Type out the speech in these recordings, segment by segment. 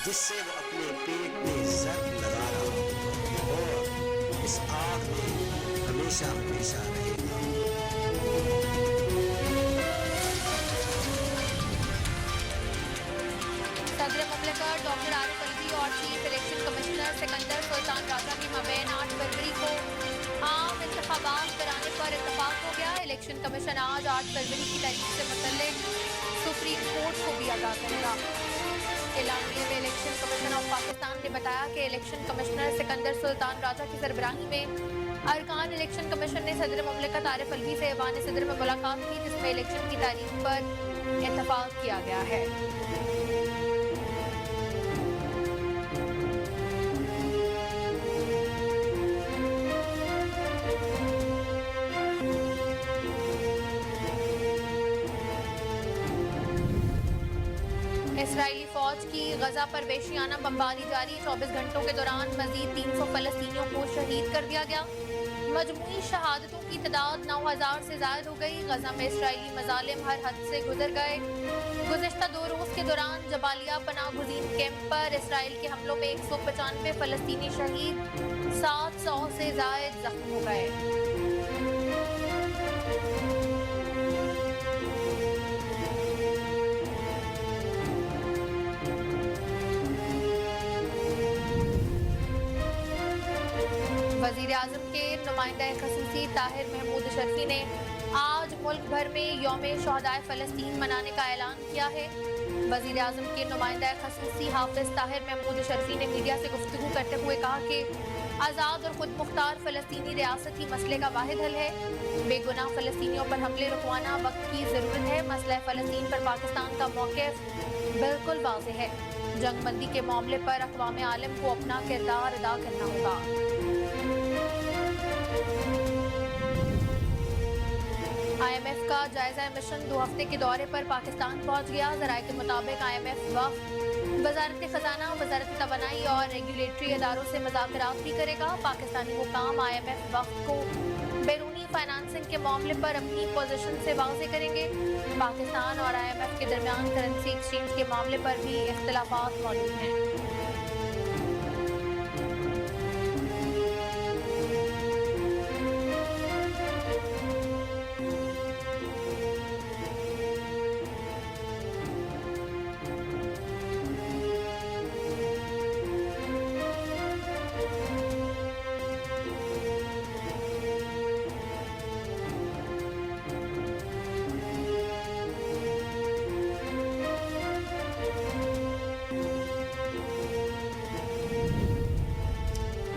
جس سے وہ اپنے پیٹ میں ضرب لگا رہا ہو اور اس آگ میں ہمیشہ ہمیشہ رہے گا۔ صدر مملکت ڈاکٹر عارف الوی اور چیف الیکشن کمشنر سکندر سلطان راجہ کے مابین 8 فروری کو عام انتخابات کرانے پر اتفاق ہو گیا۔ الیکشن کمیشن آج 8 فروری کی تاریخ سے متعلق سپریم کورٹ کو بھی آگاہ کرے گا۔ اعلامیے میں الیکشن کمیشن آف پاکستان نے بتایا کہ الیکشن کمشنر سکندر سلطان راجہ کی سربراہی میں ارکان الیکشن کمیشن نے صدر مملکت عارف الوی سے ایوان صدر میں ملاقات کی، جس میں الیکشن کی تاریخ پر اتفاق کیا گیا ہے۔ اسرائیلی فوج کی غزہ پر وحشیانہ بمباری جاری، 24 گھنٹوں کے دوران مزید 300 فلسطینیوں کو شہید کر دیا گیا۔ مجموعی شہادتوں کی تعداد 9000 سے زائد ہو گئی۔ غزہ میں اسرائیلی مظالم ہر حد سے گزر گئے۔ گزشتہ 2 روز کے دوران جبالیہ پناہ گزین کیمپ پر اسرائیل کے حملوں میں 195 فلسطینی شہید، 700 سے زائد زخمی ہو گئے۔ وزیر اعظم کے نمائندہ خصوصی طاہر محمود اشرفی نے آج ملک بھر میں یوم شہدائے فلسطین منانے کا اعلان کیا ہے۔ وزیر اعظم کے نمائندہ خصوصی حافظ طاہر محمود اشرفی نے میڈیا سے گفتگو کرتے ہوئے کہا کہ آزاد اور خود مختار فلسطینی ریاست ہی مسئلے کا واحد حل ہے۔ بے گناہ فلسطینیوں پر حملے رکوانا وقت کی ضرورت ہے۔ مسئلہ فلسطین پر پاکستان کا موقف بالکل واضح ہے۔ جنگ بندی کے معاملے پر اقوام عالم کو اپنا کردار ادا کرنا ہوگا۔ آئی ایم ایف کا جائزہ مشن 2 ہفتے کے دورے پر پاکستان پہنچ گیا۔ ذرائع کے مطابق آئی ایم ایف وفد وزارت خزانہ، وزارت توانائی اور ریگولیٹری اداروں سے مذاکرات بھی کرے گا۔ پاکستانی حکام آئی ایم ایف وفد کو بیرونی فائنانسنگ کے معاملے پر اپنی پوزیشن سے واضح کریں گے۔ پاکستان اور آئی ایم ایف کے درمیان کرنسی ایکسچینج کے معاملے پر بھی اختلافات موجود ہیں۔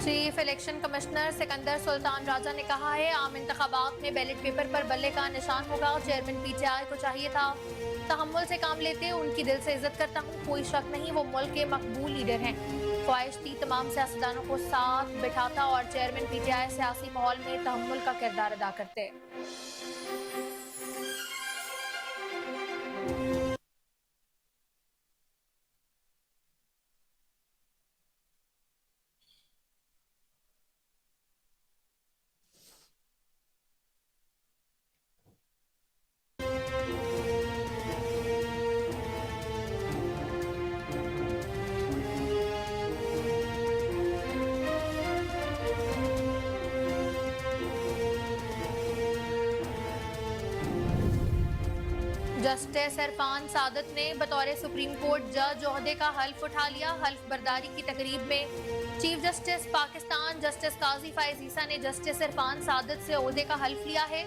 چیف الیکشن کمشنر سکندر سلطان راجہ نے کہا ہے عام انتخابات میں بیلٹ پیپر پر بلے کا نشان ہوگا۔ چیئرمین پی ٹی آئی کو چاہیے تھا تحمل سے کام لیتے، ان کی دل سے عزت کرتا ہوں، کوئی شک نہیں وہ ملک کے مقبول لیڈر ہیں۔ خواہش تھی تمام سیاستدانوں کو ساتھ بٹھاتا اور چیئرمین پی ٹی آئی سیاسی ماحول میں تحمل کا کردار ادا کرتے۔ جسٹس عرفان سعادت نے بطور سپریم کورٹ جج عہدے کا حلف اٹھا لیا۔ حلف برداری کی تقریب میں چیف جسٹس پاکستان جسٹس قاضی فائز عیسیٰ نے جسٹس عرفان سعادت سے عہدے کا حلف لیا ہے۔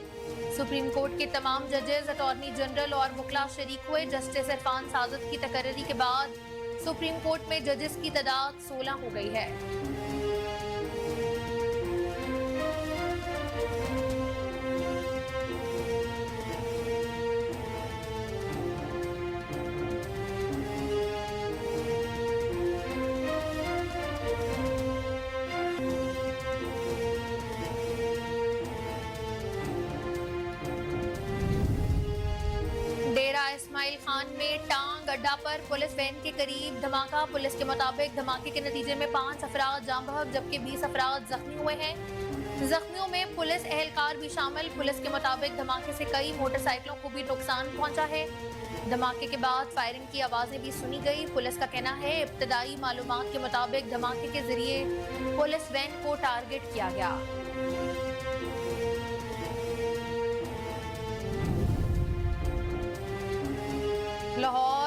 سپریم کورٹ کے تمام ججز، اٹارنی جنرل اور وکلاء شریک ہوئے۔ جسٹس عرفان سعادت کی تقرری کے بعد سپریم کورٹ میں ججز کی تعداد 16 ہو گئی ہے۔ ڈیرہ اسماعیل خان میں ٹانگ اڈا پر پولیس وین کے قریب دھماکہ۔ پولیس کے مطابق دھماکے کے نتیجے میں 5 افراد جاں بحق جبکہ 20 افراد زخمی ہوئے ہیں۔ जख्मियों में पुलिस एहलकार भी शामिल। पुलिस के मुताबिक धमाके से कई मोटरसाइकिलों को भी नुकसान पहुंचा है। धमाके के बाद फायरिंग की आवाजें भी सुनी गई। पुलिस का कहना है इब्तदाई मालूमात के मुताबिक धमाके के जरिए पुलिस वैन को टारगेट किया गया।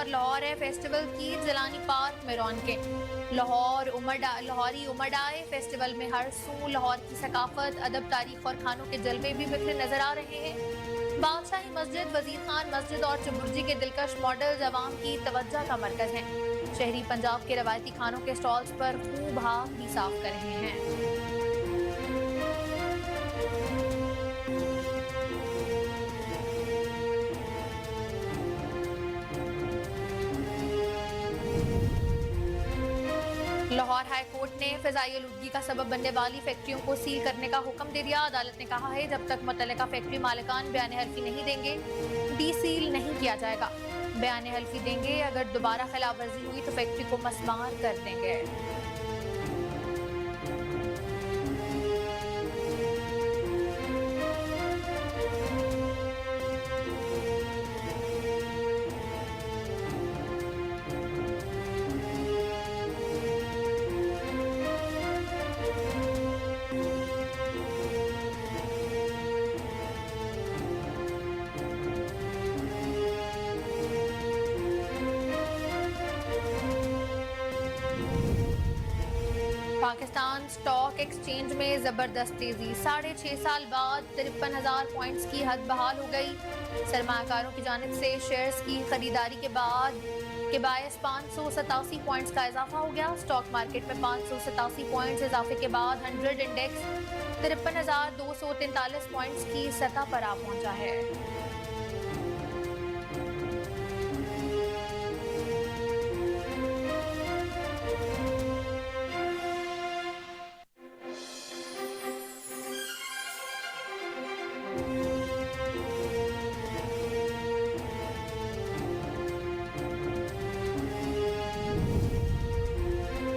लाहौर है फेस्टिवल की जिलानी पार्क में रौनकें। लाहौरी उमड़ाए फेस्टिवल में हर सू लाहौर की सकाफत, अदब, तारीख और खानों के जलवे भी बिखरे नजर आ रहे हैं। बादशाही मस्जिद, वजीर खान मस्जिद और चुबुर्जी के दिलकश मॉडल्स अवाम की तवज्जो का मरकज हैं। शहरी पंजाब के रवायती खानों के स्टॉल्स पर खूब हाथ भी साफ कर रहे हैं। लाहौर हाई कोर्ट ने फिजाई आलूदगी का सबब बनने वाली फैक्ट्रियों को सील करने का हुक्म दे दिया। अदालत ने कहा है जब तक मुतल्लिका फैक्ट्री मालिकान बयान हल्फी नहीं देंगे डी सील नहीं किया जाएगा। बयान हल्फी देंगे, अगर दोबारा खिलाफ वर्जी हुई तो फैक्ट्री को मसमार कर देंगे। पाकिस्तान स्टॉक एक्सचेंज में जबरदस्त तेजी। 6.5 साल बाद 53,000 पॉइंट्स की हद बहाल हो गई। सरमायाकारों की जानिब से शेयर्स की खरीदारी के बायस 587 पॉइंट्स का इजाफा हो गया। स्टॉक मार्केट में 587 पॉइंट्स इजाफे के बाद 100 इंडेक्स 53,243 पॉइंट्स की सतह पर आ पहुंचा है।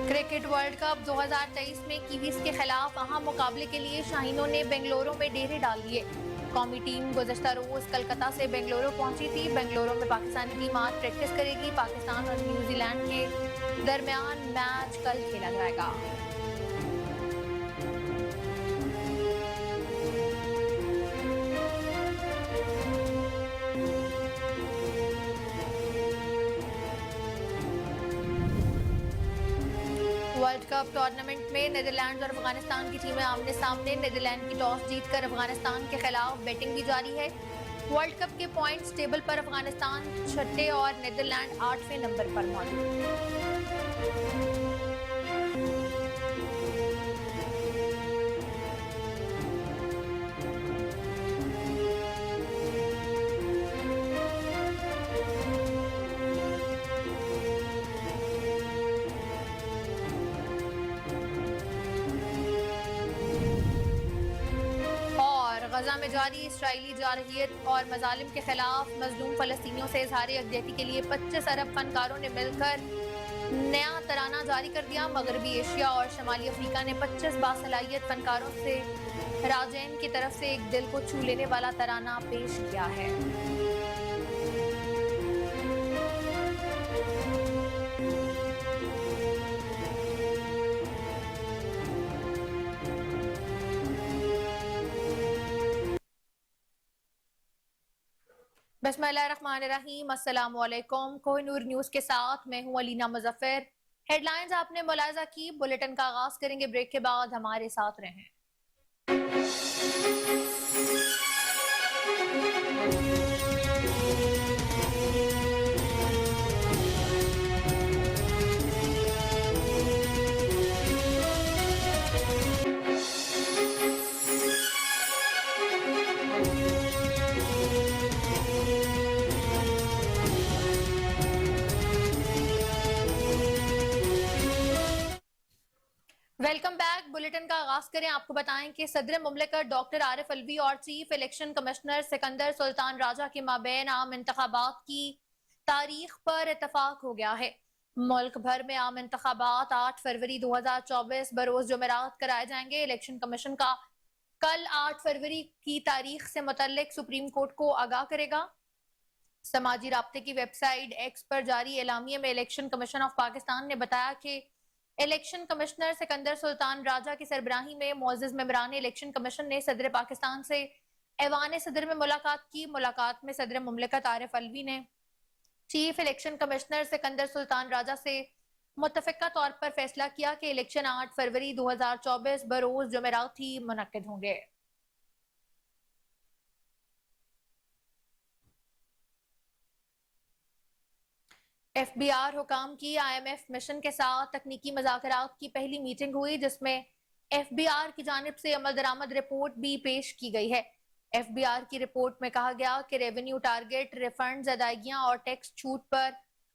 क्रिकेट वर्ल्ड कप 2023 में कीवीज के खिलाफ अहम मुकाबले के लिए शाहीनों ने बेंगलुरु में डेरे डाल दिए। कौमी टीम गुज़श्ता रोज कलकत्ता से बेंगलुरु पहुंची थी। बेंगलुरु में पाकिस्तानी टीम आज प्रैक्टिस करेगी। पाकिस्तान और न्यूजीलैंड के दरमियान मैच कल खेला जाएगा। वर्ल्ड कप टूर्नामेंट में नीदरलैंड और अफगानिस्तान की टीमें आमने सामने। नीदरलैंड की टॉस जीतकर अफगानिस्तान के खिलाफ बैटिंग भी जारी है। वर्ल्ड कप के पॉइंट्स टेबल पर अफगानिस्तान 6ठे और नीदरलैंड 8वें नंबर पर मौजूद। गजा में जारी इसराइली जारहियत और मजालिम के खिलाफ मजलूम फलस्तीनियों से इजहार यकजहती के लिए 25 अरब फनकारों ने मिलकर नया तराना जारी कर दिया। मगरबी एशिया और शमाली अफ्रीका ने 25 बासलाहियत फनकारों से राजैन की तरफ से एक दिल को छू लेने वाला तराना पेश किया है। बिस्मिल्लाहिर्रहमानिर्रहीम, अस्सलाम वालेकुम। कोहिनूर न्यूज़ के साथ मैं हूं अलीना मुजफ्फर। हेडलाइंस आपने मुलाहिजा की। बुलेटिन का आगाज करेंगे ब्रेक के बाद। हमारे साथ रहें। Welcome back. बुलेटिन का आगाज करें। आपको बताएं कि सदर मुमलिकत डॉक्टर आरिफ अलवी और chief election commissioner Sikandar Sultan Raja के माबैन आम इंतखाबात की तारीख पर इतफाक हो गया है। मुल्क भर में आम इंतखाबात 8 फरवरी 2024 बरोज जुमेरात कराए जाएंगे। इलेक्शन कमीशन का کل 8 فروری کی تاریخ سے متعلق سپریم کورٹ کو آگاہ کرے گا۔ سماجی رابطے کی ویب سائٹ ایکس پر جاری اعلامیے میں الیکشن کمیشن آف پاکستان نے بتایا کہ الیکشن کمشنر سکندر سلطان راجہ کی سربراہی میں معزز ممبران الیکشن کمیشن نے صدر پاکستان سے ایوان صدر میں ملاقات کی۔ ملاقات میں صدر مملکت عارف علوی نے چیف الیکشن کمشنر سکندر سلطان راجہ سے متفقہ طور پر فیصلہ کیا کہ الیکشن 8 فروری 2024 بروز جمعرات ہی منعقد ہوں گے۔ ایف بی آر حکام کی آئی ایم ایف مشن کے ساتھ تکنیکی مذاکرات کی پہلی میٹنگ ہوئی، جس میں ایف بی آر کی جانب سے عمل درآمد رپورٹ بھی پیش کی گئی ہے۔ ایف بی آر کی رپورٹ میں کہا گیا کہ ریونیو ٹارگٹ، ریفنڈز، ادائیگیاں اور ٹیکس چھوٹ پر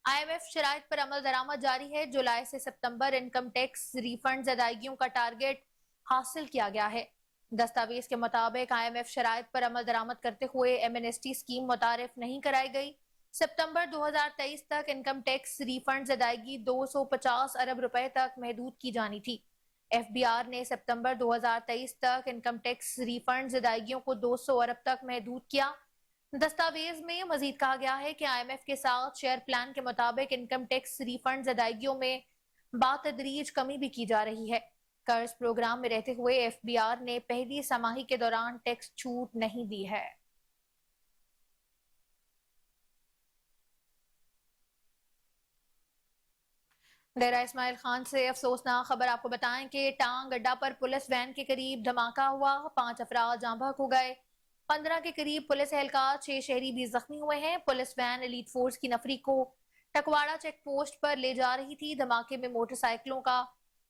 آئی ایم ایف شرائط پر عمل درآمد جاری ہے۔ جولائی سے ستمبر انکم ٹیکس ریفنڈز ادائیگیوں کا ٹارگٹ حاصل کیا گیا ہے۔ دستاویز کے مطابق آئی ایم ایف شرائط پر عمل درآمد کرتے ہوئے M N S T scheme متعارف نہیں کرائی گئی۔ ستمبر 2023 تک انکم ٹیکس ریفنڈز ادائیگی 250 ارب روپے تک محدود کی جانی تھی۔ ایف بی آر نے ستمبر 2023 تک انکم ٹیکس ریفنڈز ادائیگیوں کو 200 ارب تک محدود کیا۔ دستاویز میں مزید کہا گیا ہے کہ آئی ایم ایف کے ساتھ شیئر پلان کے مطابق انکم ٹیکس ریفنڈز ادائیگیوں میں بتدریج کمی بھی کی جا رہی ہے۔ قرض پروگرام میں رہتے ہوئے ایف بی آر نے پہلی سماہی کے دوران ٹیکس چھوٹ نہیں دی ہے۔ ڈیرہ اسماعیل خان سے افسوسناک خبر آپ کو بتائیں کہ ٹانگ اڈا پر پولیس وین کے قریب دھماکہ ہوا، 5 افراد جاں بحق ہو گئے، 15 کے قریب پولیس اہلکار، 6 شہری بھی زخمی ہوئے ہیں۔ پولیس وین ایلیٹ فورس کی نفری کو ٹکواڑہ چیک پوسٹ پر لے جا رہی تھی۔ دھماکے میں موٹر سائیکلوں کا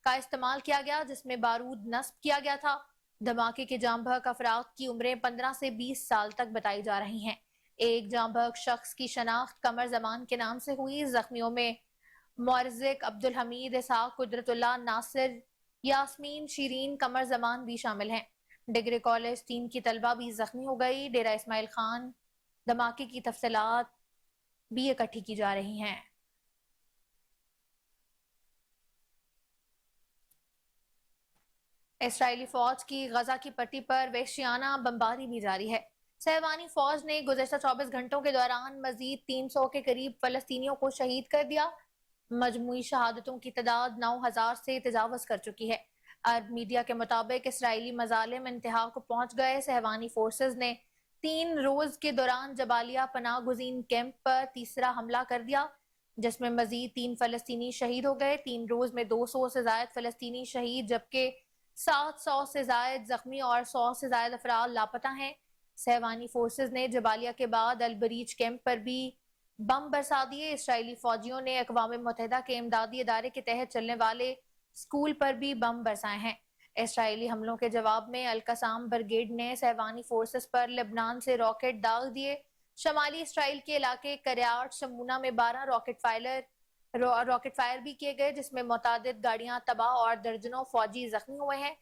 استعمال کیا گیا، جس میں بارود نصب کیا گیا تھا۔ دھماکے کے جاں بحق افراد کی عمریں 15 سے 20 سال تک بتائی جا رہی ہیں۔ ایک جاں بحق شخص کی شناخت قمر زمان کے نام سے ہوئی۔ زخمیوں میں مرزق، عبدالحمید، اسحاق، قدرت اللہ، ناصر، یاسمین، شیرین، قمر زمان بھی شامل ہیں۔ ڈگری کالج 3 کی طلبہ بھی زخمی ہو گئی۔ ڈیرہ اسماعیل خان دھماکے کی تفصیلات بھی اکٹھی کی جا رہی ہیں۔ اسرائیلی فوج کی غزہ کی پٹی پر وحشیانہ بمباری بھی جاری ہے۔ صہیونی فوج نے گزشتہ 24 گھنٹوں کے دوران مزید 300 کے قریب فلسطینیوں کو شہید کر دیا۔ مجموعی شہادتوں کی تعداد 9000 سے تجاوز کر چکی ہے۔ عرب میڈیا کے مطابق اسرائیلی مظالم انتہا کو پہنچ گئے۔ صہیونی فورسز نے 3 روز کے دوران جبالیہ پناہ گزین کیمپ پر تیسرا حملہ کر دیا، جس میں مزید 3 فلسطینی شہید ہو گئے۔ 3 روز میں 200 سے زائد فلسطینی شہید جبکہ 700 سے زائد زخمی اور 100 سے زائد افراد لاپتہ ہیں۔ صہیونی فورسز نے جبالیہ کے بعد البریج کیمپ پر بھی بم برسا دیے۔ اسرائیلی فوجیوں نے اقوام متحدہ کے امدادی ادارے کے تحت چلنے والے اسکول پر بھی بم برسائے ہیں۔ اسرائیلی حملوں کے جواب میں القسام بریگیڈ نے صہیونی فورسز پر لبنان سے راکٹ داغ دیے۔ شمالی اسرائیل کے علاقے کریات شمونہ میں 12 راکٹ فائر بھی کیے گئے، جس میں متعدد گاڑیاں تباہ اور درجنوں فوجی زخمی ہوئے ہیں۔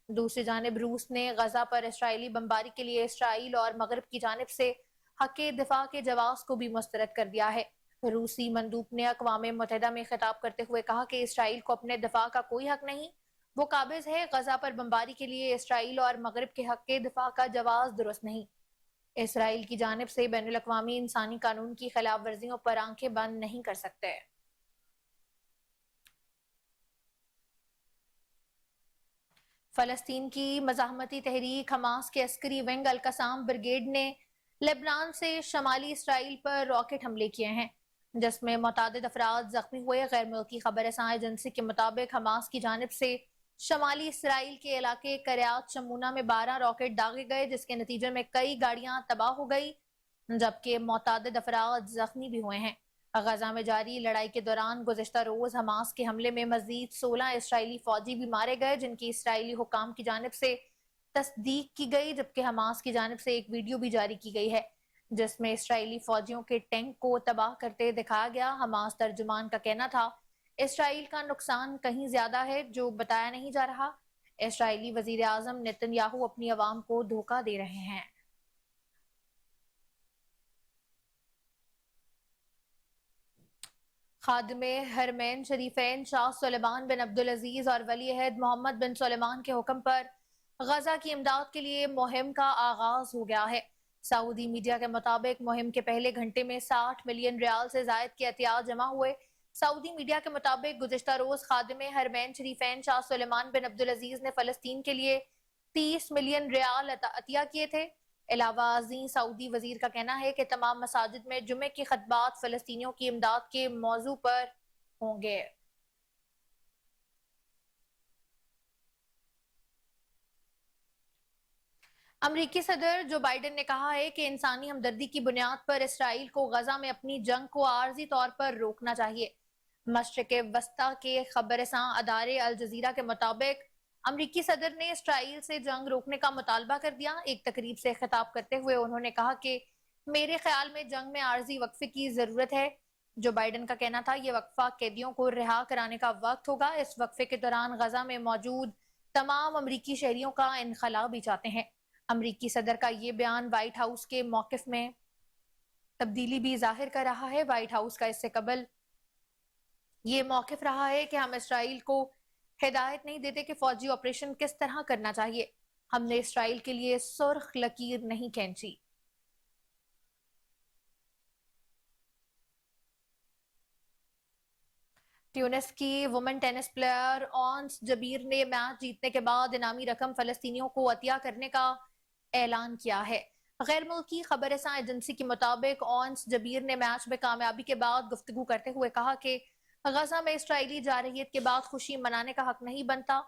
دوسری جانب روس نے غزہ پر اسرائیلی بمباری کے لیے اسرائیل اور مغرب کی جانب سے حق دفاع کے جواز کو بھی مسترد کر دیا ہے۔ روسی مندوب نے اقوام متحدہ میں خطاب کرتے ہوئے کہا کہ اسرائیل کو اپنے دفاع کا کوئی حق نہیں، وہ قابض ہے۔ غزہ پر بمباری کے لیے اسرائیل اور مغرب کے حق دفاع کا جواز درست نہیں۔ اسرائیل کی جانب سے بین الاقوامی انسانی قانون کی خلاف ورزیوں پر آنکھیں بند نہیں کر سکتے۔ فلسطین کی مزاحمتی تحریک حماس کے عسکری ونگ القسام بریگیڈ نے لبنان سے شمالی اسرائیل پر راکٹ حملے کیے ہیں، جس میں متعدد افراد زخمی ہوئے۔ غیر ملکی خبر رساں ایجنسی کے مطابق حماس کی جانب سے شمالی اسرائیل کے علاقے کریات شمونہ میں 12 راکٹ داغے گئے، جس کے نتیجے میں کئی گاڑیاں تباہ ہو گئی جبکہ متعدد افراد زخمی بھی ہوئے ہیں۔ غزہ میں جاری لڑائی کے دوران گزشتہ روز حماس کے حملے میں مزید 16 اسرائیلی فوجی بھی مارے گئے، جن کی اسرائیلی حکام کی جانب سے تصدیق کی گئی، جبکہ حماس کی جانب سے ایک ویڈیو بھی جاری کی گئی ہے جس میں اسرائیلی فوجیوں کے ٹینک کو تباہ کرتے دکھایا گیا۔ حماس ترجمان کا کہنا تھا اسرائیل کا نقصان کہیں زیادہ ہے جو بتایا نہیں جا رہا۔ اسرائیلی وزیر اعظم نیتن یاہو اپنی عوام کو دھوکہ دے رہے ہیں۔ خادم حرمین شریفین شاہ سلیمان بن عبدالعزیز اور ولی عہد محمد بن سلیمان کے حکم پر غزہ کی امداد کے لیے مہم کا آغاز ہو گیا ہے۔ سعودی میڈیا کے مطابق مہم کے پہلے گھنٹے میں 60 ملین ریال سے زائد کے عطیات جمع ہوئے۔ سعودی میڈیا کے مطابق گزشتہ روز خادم حرمین شریفین شاہ سلیمان بن عبدالعزیز نے فلسطین کے لیے 30 ملین ریال عطیہ کیے تھے۔ علاوہ ازیں سعودی وزیر کا کہنا ہے کہ تمام مساجد میں جمعے کی خطبات فلسطینیوں کی امداد کے موضوع پر ہوں گے۔ امریکی صدر جو بائیڈن نے کہا ہے کہ انسانی ہمدردی کی بنیاد پر اسرائیل کو غزہ میں اپنی جنگ کو عارضی طور پر روکنا چاہیے۔ مشرق وسطی کے خبر رساں ادارے الجزیرہ کے مطابق امریکی صدر نے اسرائیل سے جنگ روکنے کا مطالبہ کر دیا۔ ایک تقریب سے خطاب کرتے ہوئے انہوں نے کہا کہ میرے خیال میں جنگ میں عارضی وقفے کی ضرورت ہے۔ جو بائیڈن کا کہنا تھا یہ وقفہ قیدیوں کو رہا کرانے کا وقت ہوگا۔ اس وقفے کے دوران غزہ میں موجود تمام امریکی شہریوں کا انخلا بھی چاہتے ہیں۔ امریکی صدر کا یہ بیان وائٹ ہاؤس کے موقف میں تبدیلی بھی ظاہر کر رہا ہے۔ وائٹ ہاؤس کا اس سے قبل یہ موقف رہا ہے کہ ہم اسرائیل کو ہدایت نہیں دیتے کہ فوجی آپریشن کس طرح کرنا چاہیے۔ ہم نے اسرائیل کے لیے سرخ لکیر نہیں کھینچی۔ ٹیونس کی وومن ٹینس پلیئر اونس جبیر نے میچ جیتنے کے بعد انعامی رقم فلسطینیوں کو عطیہ کرنے کا اعلان کیا ہے۔ غیر ملکی خبر رساں ایجنسی کے مطابق اونس جبیر نے میچ میں کامیابی کے بعد گفتگو کرتے ہوئے کہا کہ غزہ میں اسرائیلی جارحیت کے بعد خوشی منانے کا حق نہیں بنتا۔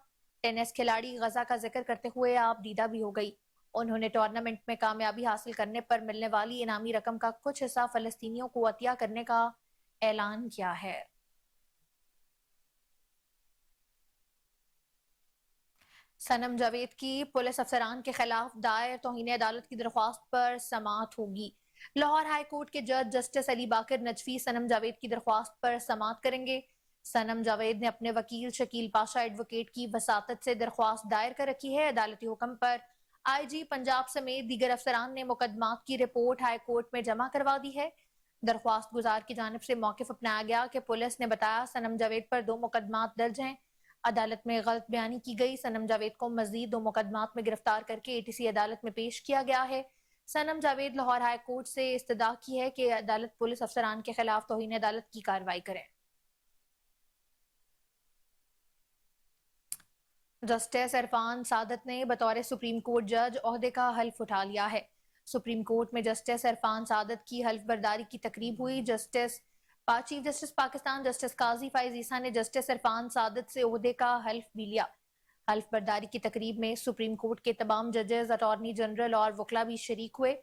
ٹینس کھلاڑی غزہ کا ذکر کرتے ہوئے آپ دیدہ بھی ہو گئی۔ انہوں نے ٹورنامنٹ میں کامیابی حاصل کرنے پر ملنے والی انعامی رقم کا کچھ حصہ فلسطینیوں کو عطیہ کرنے کا اعلان کیا ہے۔ صنم جاوید کی پولیس افسران کے خلاف دائر توہین عدالت کی درخواست پر سماعت ہوگی۔ لاہور ہائی کورٹ کے جج جسٹس علی باقر نجفی صنم جاوید کی درخواست پر سماعت کریں گے۔ صنم جاوید نے اپنے وکیل شکیل پاشا ایڈوکیٹ کی وساطت سے درخواست دائر کر رکھی ہے۔ عدالتی حکم پر آئی جی پنجاب سمیت دیگر افسران نے مقدمات کی رپورٹ ہائی کورٹ میں جمع کروا دی ہے۔ درخواست گزار کی جانب سے موقف اپنایا گیا کہ پولیس نے بتایا صنم جاوید پر 2 مقدمات درج ہیں۔ عدالت میں غلط بیانی کی گئی۔ صنم جاوید کو مزید 2 مقدمات میں گرفتار کر کے ATC عدالت میں پیش کیا گیا ہے۔ صنم جاوید لاہور ہائی کورٹ سے استدعا کی ہے کہ عدالت پولیس افسران کے خلاف توہین عدالت کی کارروائی کرے۔ جسٹس عرفان سعادت نے بطور سپریم کورٹ جج عہدے کا حلف اٹھا لیا ہے۔ سپریم کورٹ میں جسٹس عرفان سعادت کی حلف برداری کی تقریب ہوئی۔ چیف جسٹس پاکستان جسٹس قاضی فائز عیسیٰ نے جسٹس عرفان سعادت سے عہدے کا حلف بھی لیا۔ حلف برداری کی تقریب میں سپریم کورٹ کے تمام ججز، اٹارنی جنرل اور وکلاء بھی شریک ہوئے۔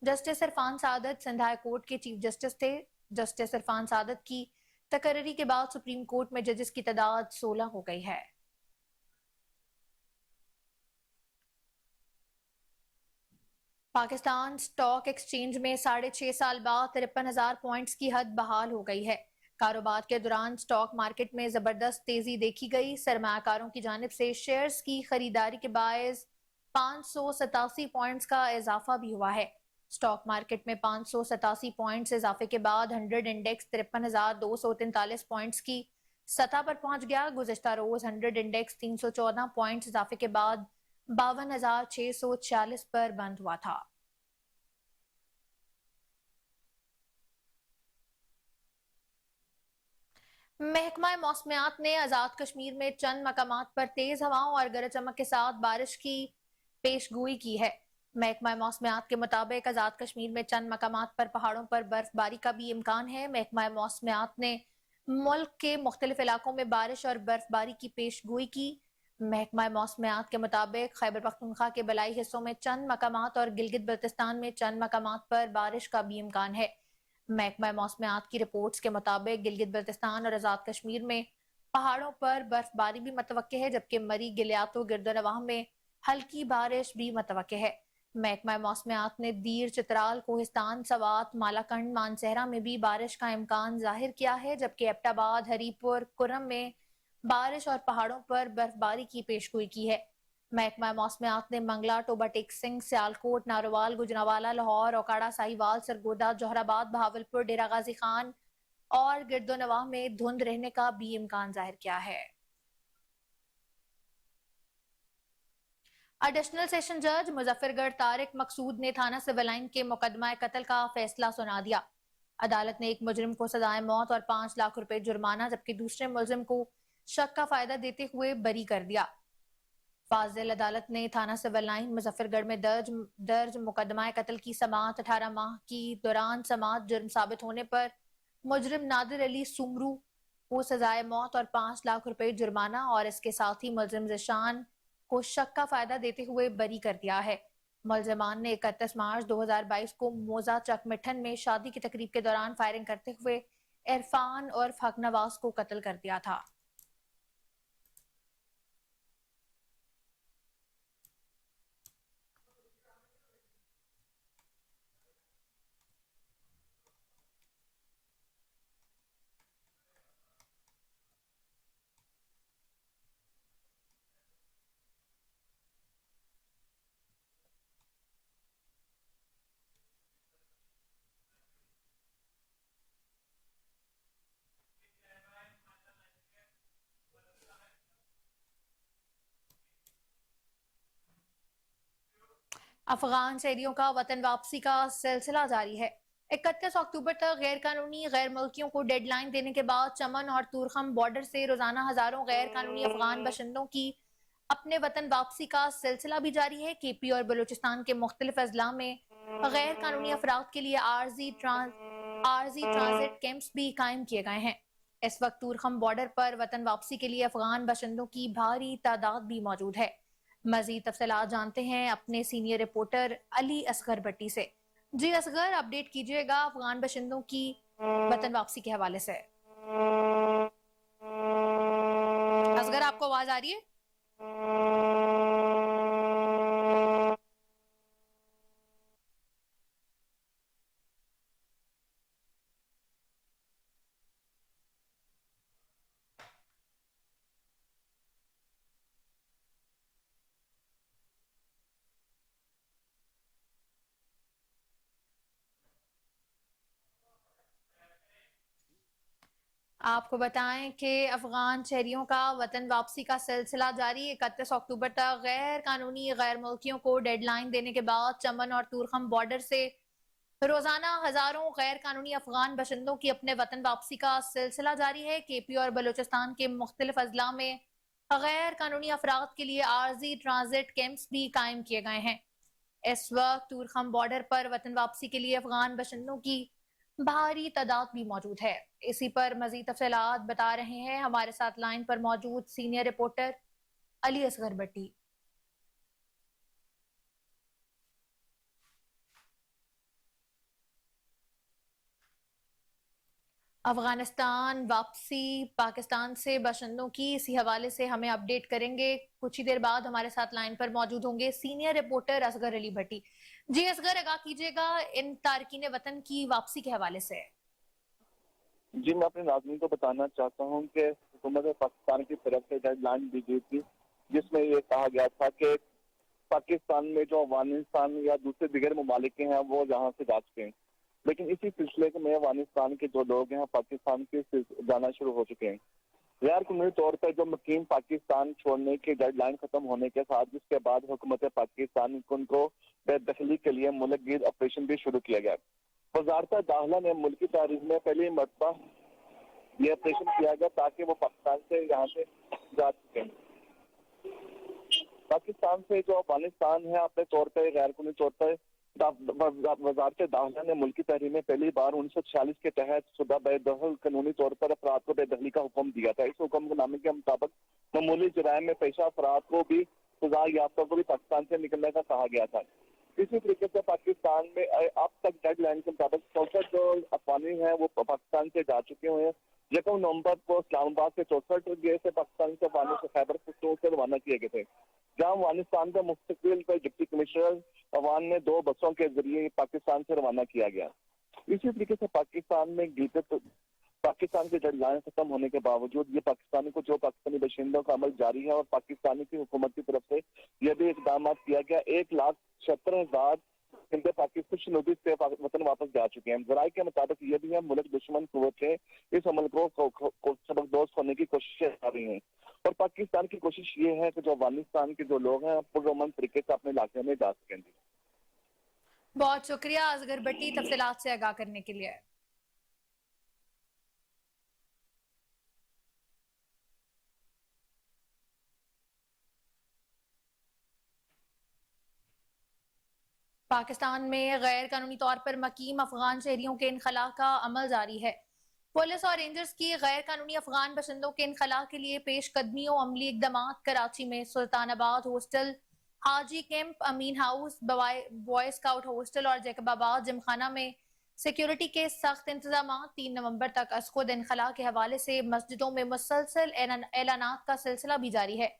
جسٹس عرفان سعادت سندھ ہائی کورٹ کے چیف جسٹس تھے۔ جسٹس عرفان سعادت کی تقرری کے بعد سپریم کورٹ میں ججز کی تعداد 16 ہو گئی ہے۔ پاکستان سٹاک ایکسچینج میں 6.5 سال بعد 53,000 پوائنٹس کی حد بحال ہو گئی ہے۔ کاروبار کے دوران سٹاک مارکیٹ میں زبردست تیزی دیکھی گئی۔ سرمایہ کاروں کی جانب سے شیئرز کی خریداری کے باعث 587 پوائنٹس کا اضافہ بھی ہوا ہے۔ سٹاک مارکیٹ میں 587 پوائنٹس اضافے کے بعد 100 انڈیکس 53,243 پوائنٹس کی سطح پر پہنچ گیا۔ گزشتہ روز 100 انڈیکس 314 پوائنٹس اضافے کے بعد 52,646 پر بند ہوا تھا۔ محکمہ موسمیات نے آزاد کشمیر میں چند مقامات پر تیز ہواؤں اور گرج چمک کے ساتھ بارش کی پیش گوئی کی ہے۔ محکمہ موسمیات کے مطابق آزاد کشمیر میں چند مقامات پر پہاڑوں پر برف باری کا بھی امکان ہے۔ محکمہ موسمیات نے ملک کے مختلف علاقوں میں بارش اور برف باری کی پیش گوئی کی۔ محکمہ موسمیات کے مطابق خیبر پختونخوا کے بالائی حصوں میں چند مقامات اور گلگت بلتستان میں چند مقامات پر بارش کا بھی امکان ہے۔ محکمہ موسمیات کی رپورٹس کے مطابق گلگت بلتستان اور آزاد کشمیر میں پہاڑوں پر برف باری بھی متوقع ہے، جبکہ مری، گلیات و گرد و نواح میں ہلکی بارش بھی متوقع ہے۔ محکمہ موسمیات نے دیر، چترال، کوہستان، سوات، مالاکنڈ، مانسہرہ میں بھی بارش کا امکان ظاہر کیا ہے، جبکہ ایبٹ آباد، ہری پور، کرم میں بارش اور پہاڑوں پر برف باری کی پیش گوئی کی ہے۔ محکمہ موسمیات نے منگلا، ٹوبہ ٹیک سنگھ، سیالکوٹ، ناروال، گوجرانوالہ، لاہور، اوکاڑہ، ساہیوال، سرگودا، جوہر آباد، بہاولپور، ڈیرہ غازی خان اور گرد و نواح میں دھند رہنے کا بھی امکان ظاہر کیا ہے۔ एडिशनल सेशन जज मुजफ्फरगढ़ तारिक मकसूद ने थाना सिविल लाइन के मुकदमा कत्ल का फैसला सुना दिया। अदालत ने एक मुजरिम को सजाए मौत और 5 लाख रुपए जुर्माना जबकि दूसरे मुलजिम को शक का फायदा देते हुए बरी कर दिया। फाजिल अदालत ने थाना सिविल लाइन मुजफ्फरगढ़ में दर्ज मुकदमा कत्ल की समाअत 18 माह की दौरान समाअत जुर्म साबित होने पर मुजरिम नादिर अली सुमरू को सजाए मौत और 5 लाख रुपए जुर्माना और इसके साथ ही मुलजिम जिशान को शक का फायदा देते हुए बरी कर दिया है। मुलजमान ने 31 मार्च 2022 को मोजा चक मिठन में शादी की तकरीब के दौरान फायरिंग करते हुए इरफान और हक नवाज को कत्ल कर दिया था। अफगान शहरियों का वतन वापसी का सिलसिला जारी है। 31 अक्टूबर तक गैर कानूनी गैर मुल्कियों को डेडलाइन देने के बाद चमन और तुरखम बॉर्डर से रोजाना हजारों गैर कानूनी अफगान बाशिंदों की अपने वतन वापसी का सिलसिला भी जारी है। केपी और बलूचिस्तान के मुख्तलिफ अजला में गैर कानूनी अफराद के लिए आर्जी ट्रांजिट कैंप्स भी कायम किए गए हैं। इस वक्त तुरखम बॉर्डर पर वतन वापसी के लिए अफगान बाशिंदों की भारी तादाद भी मौजूद है। मजीद तफसीलात जानते हैं अपने सीनियर रिपोर्टर अली असगर भट्टी से। जी असगर, अपडेट कीजिएगा अफगान बाशिंदों की वतन वापसी के हवाले से। असगर, आपको आवाज आ रही है? आपको बताएं कि अफगान शहरियों का वतन वापसी का सिलसिला जारी। 31 अक्टूबर तक गैर कानूनी गैर मुल्कियों को डेडलाइन देने के बाद चमन और तुरखम बॉर्डर से रोजाना हजारों गैर कानूनी अफगान बाशिंदों की अपने वतन वापसी का सिलसिला जारी है। केपी और बलूचिस्तान के मुख्तलिफ अजला में गैर कानूनी अफराद के लिए आर्जी ट्रांजिट कैंप्स भी कायम किए गए हैं। इस वक्त तुरखम बॉर्डर पर वतन वापसी के लिए अफगान बाशिंदों की भारी तादाद भी मौजूद है। इसी पर मजीद तफसीलात बता रहे हैं हमारे साथ लाइन पर मौजूद सीनियर रिपोर्टर अली असगर भट्टी। अफगानिस्तान वापसी पाकिस्तान से बाशिंदों की इसी हवाले से हमें अपडेट करेंगे। कुछ ही देर बाद हमारे साथ लाइन पर मौजूद होंगे सीनियर रिपोर्टर असगर अली भट्टी। जी असगर, आगाह कीजिएगा इन तारकीन वतन की वापसी के हवाले से। जी, मैं अपने नाज़रीन को बताना चाहता हूँ कि हुकूमत पाकिस्तान की तरफ से डेडलाइन दी गई थी जिसमें ये कहा गया था कि पाकिस्तान में जो अफगानिस्तान या दूसरे दिगर ममालिक हैं वो यहाँ से जा चुके हैं, लेकिन इसी सिलसिले में अफगानिस्तान के जो लोग हैं पाकिस्तान के जाना शुरू हो चुके हैं। गैर कानूनी तौर पर जो मुकीम पाकिस्तान छोड़ने की डेडलाइन खत्म होने के साथ जिसके बाद हुकूमत पाकिस्तान उनको बेदखली के लिए मुल्क गिर ऑपरेशन भी शुरू किया गया। वजारत दाखिला ने मुल्की तारीख में पहली मरतबा ये ऑपरेशन किया गया ताकि वो पाकिस्तान से यहाँ से जा सकें। पाकिस्तान से जो अफगानिस्तान है अपने तौर पर गैर कानूनी तौर पर वजारत दाखिला ने मुल्की तहरीर में पहली बार 1946 के तहत शुदा बेदखल कानूनी तौर पर अफराद को बेदखली का हुक्म दिया था। इस हुक्म नामे के मुताबिक मामूली जराइम में पेशा अफराद को भी सजा याफ्ता को भी पाकिस्तान से निकलने का कहा गया था। इसी तरीके से पाकिस्तान में अब तक डेडलाइन के मुताबिक 64 जो अफगानी हैं वो पाकिस्तान से जा चुके हुए हैं। 1 नवंबर को इस्लामाबाद से 64 गए से पाकिस्तान से अफगानी से खैबर पख्तूनख्वा से रवाना किए गए थे, जहाँ अफगानिस्तान के मुस्तकिल पर डिप्टी कमिश्नर अफगान ने 2 बसों के जरिए पाकिस्तान से रवाना किया गया। इसी तरीके से पाकिस्तान में पाकिस्तान की डेडलाइन खत्म होने के बावजूद ये पाकिस्तानी को जो पाकिस्तानी बाशिंदों का अमल जारी है और पाकिस्तानी की हुकूमत की तरफ से यह भी इकदाम किया गया। 1,76,000 जिनके पाकिस्तान नोटिस से वतन वापस जा चुके हैं। जराये के मुताबिक ये भी है मुल्क दुश्मन कुव्वतें इस अमल को सबकदोश होने की कोशिशें कर रही हैं और पाकिस्तान की कोशिश ये है कि जो अफगानिस्तान के जो लोग हैं पुरअमन तरीके से अपने इलाके में जा सकें। बहुत शुक्रिया असगर भट्टी तफसीलात से आगाह करने के लिए। पाकिस्तान में गैर कानूनी तौर पर मकीम अफगान शहरियों के इनखला का अमल जारी है। पुलिस और रेंजर्स की गैर कानूनी अफगान बशिंदों के इनखला के लिए पेशकदमियों अमली इकदाम कराची में सुल्तानाबाद हॉस्टल, हाजी कैंप, अमीन हाउस, बॉय स्काउट हॉस्टल और जैकबाबाद जिमखाना में सिक्योरिटी के सख्त इंतजाम। 3 नवंबर तक असखुद इनखला के हवाले से मस्जिदों में मुसलसल ऐलानात का सिलसिला भी जारी है।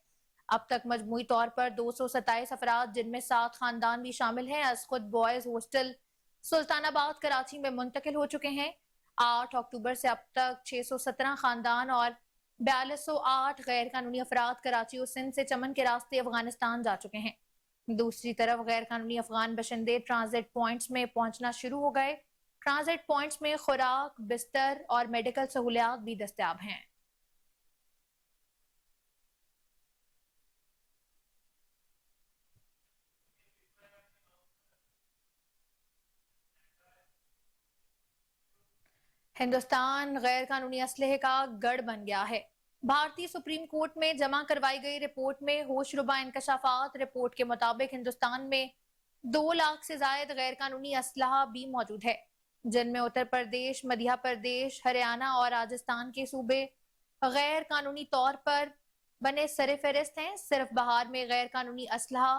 अब तक मजमूई तौर पर 227 अफराद जिनमें 7 खानदान भी शामिल हैं असखुद बॉयज हॉस्टल सुल्तानाबाद कराची में मुंतकिल हो चुके हैं। 8 अक्टूबर से अब तक 617 खानदान और 4208 गैर कानूनी अफराद कराची और सिंध से चमन के रास्ते अफगानिस्तान जा चुके हैं। दूसरी तरफ गैर कानूनी अफगान बशिंदे ट्रांजिट पॉइंट्स में पहुंचना शुरू हो गए। ट्रांजिट पॉइंट्स में खुराक, बिस्तर और मेडिकल सहूलियात भी दस्तयाब हैं। हिंदुस्तान गैर कानूनी असलहे का गढ़ बन गया है। भारतीय सुप्रीम कोर्ट में जमा करवाई गई रिपोर्ट में होशरुबा इंकशाफात रिपोर्ट के मुताबिक हिंदुस्तान में 2 लाख से जायद गैर कानूनी असलहा भी मौजूद है, जिनमें उत्तर प्रदेश, मध्य प्रदेश, हरियाणा और राजस्थान के सूबे गैर कानूनी तौर पर बने सरे फहरिस्त हैं। सिर्फ बिहार में गैर कानूनी असलहा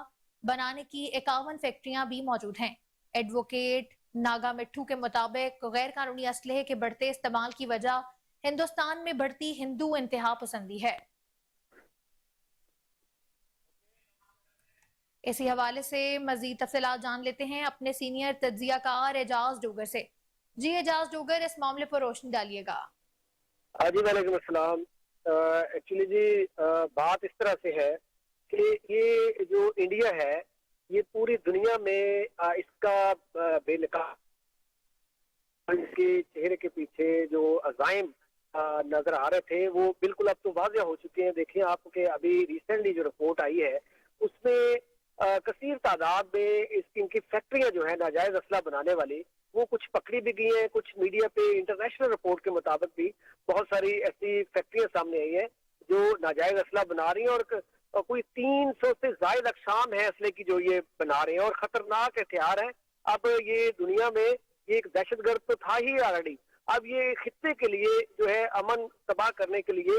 बनाने की 51 फैक्ट्रियां भी मौजूद हैं। एडवोकेट नागा मिट्ठू के मुताबिक गैर कानूनी असलहे के बढ़ते इस्तेमाल की वजह हिंदुस्तान में बढ़ती हिंदू इंतहा पसंदी है। इसी हवाले से मजीद तफसीलात जान लेते हैं अपने सीनियर तज्जियाकार एजाज डोगर से। जी एजाज डोगर, इस मामले पर रोशनी डालिएगा। जी वालेकुम अस्सलाम। एक्चुअली जी बात इस तरह से है कि ये जो इंडिया है ये पूरी दुनिया में इसका बेनकाब इसके चेहरे के पीछे जो अज़ाइम नजर आ रहे थे वो बिल्कुल अब तो वाज़ेह हो चुके हैं। देखिए आपके अभी रिसेंटली जो रिपोर्ट आई है उसमें कसीर तादाद में इनकी फैक्ट्रियां जो है नाजायज असला बनाने वाली वो कुछ पकड़ी भी गई हैं। कुछ मीडिया पे इंटरनेशनल रिपोर्ट के मुताबिक भी बहुत सारी ऐसी फैक्ट्रियां सामने आई हैं जो नाजायज असला बना रही हैं और कोई 300 से ज्यादा अक़साम है असले की जो ये बना रहे हैं और खतरनाक हथियार है। अब ये दुनिया में ये एक दहशतगर्द तो था ही ऑलरेडी, अब ये खित्ते के लिए जो है अमन तबाह करने के लिए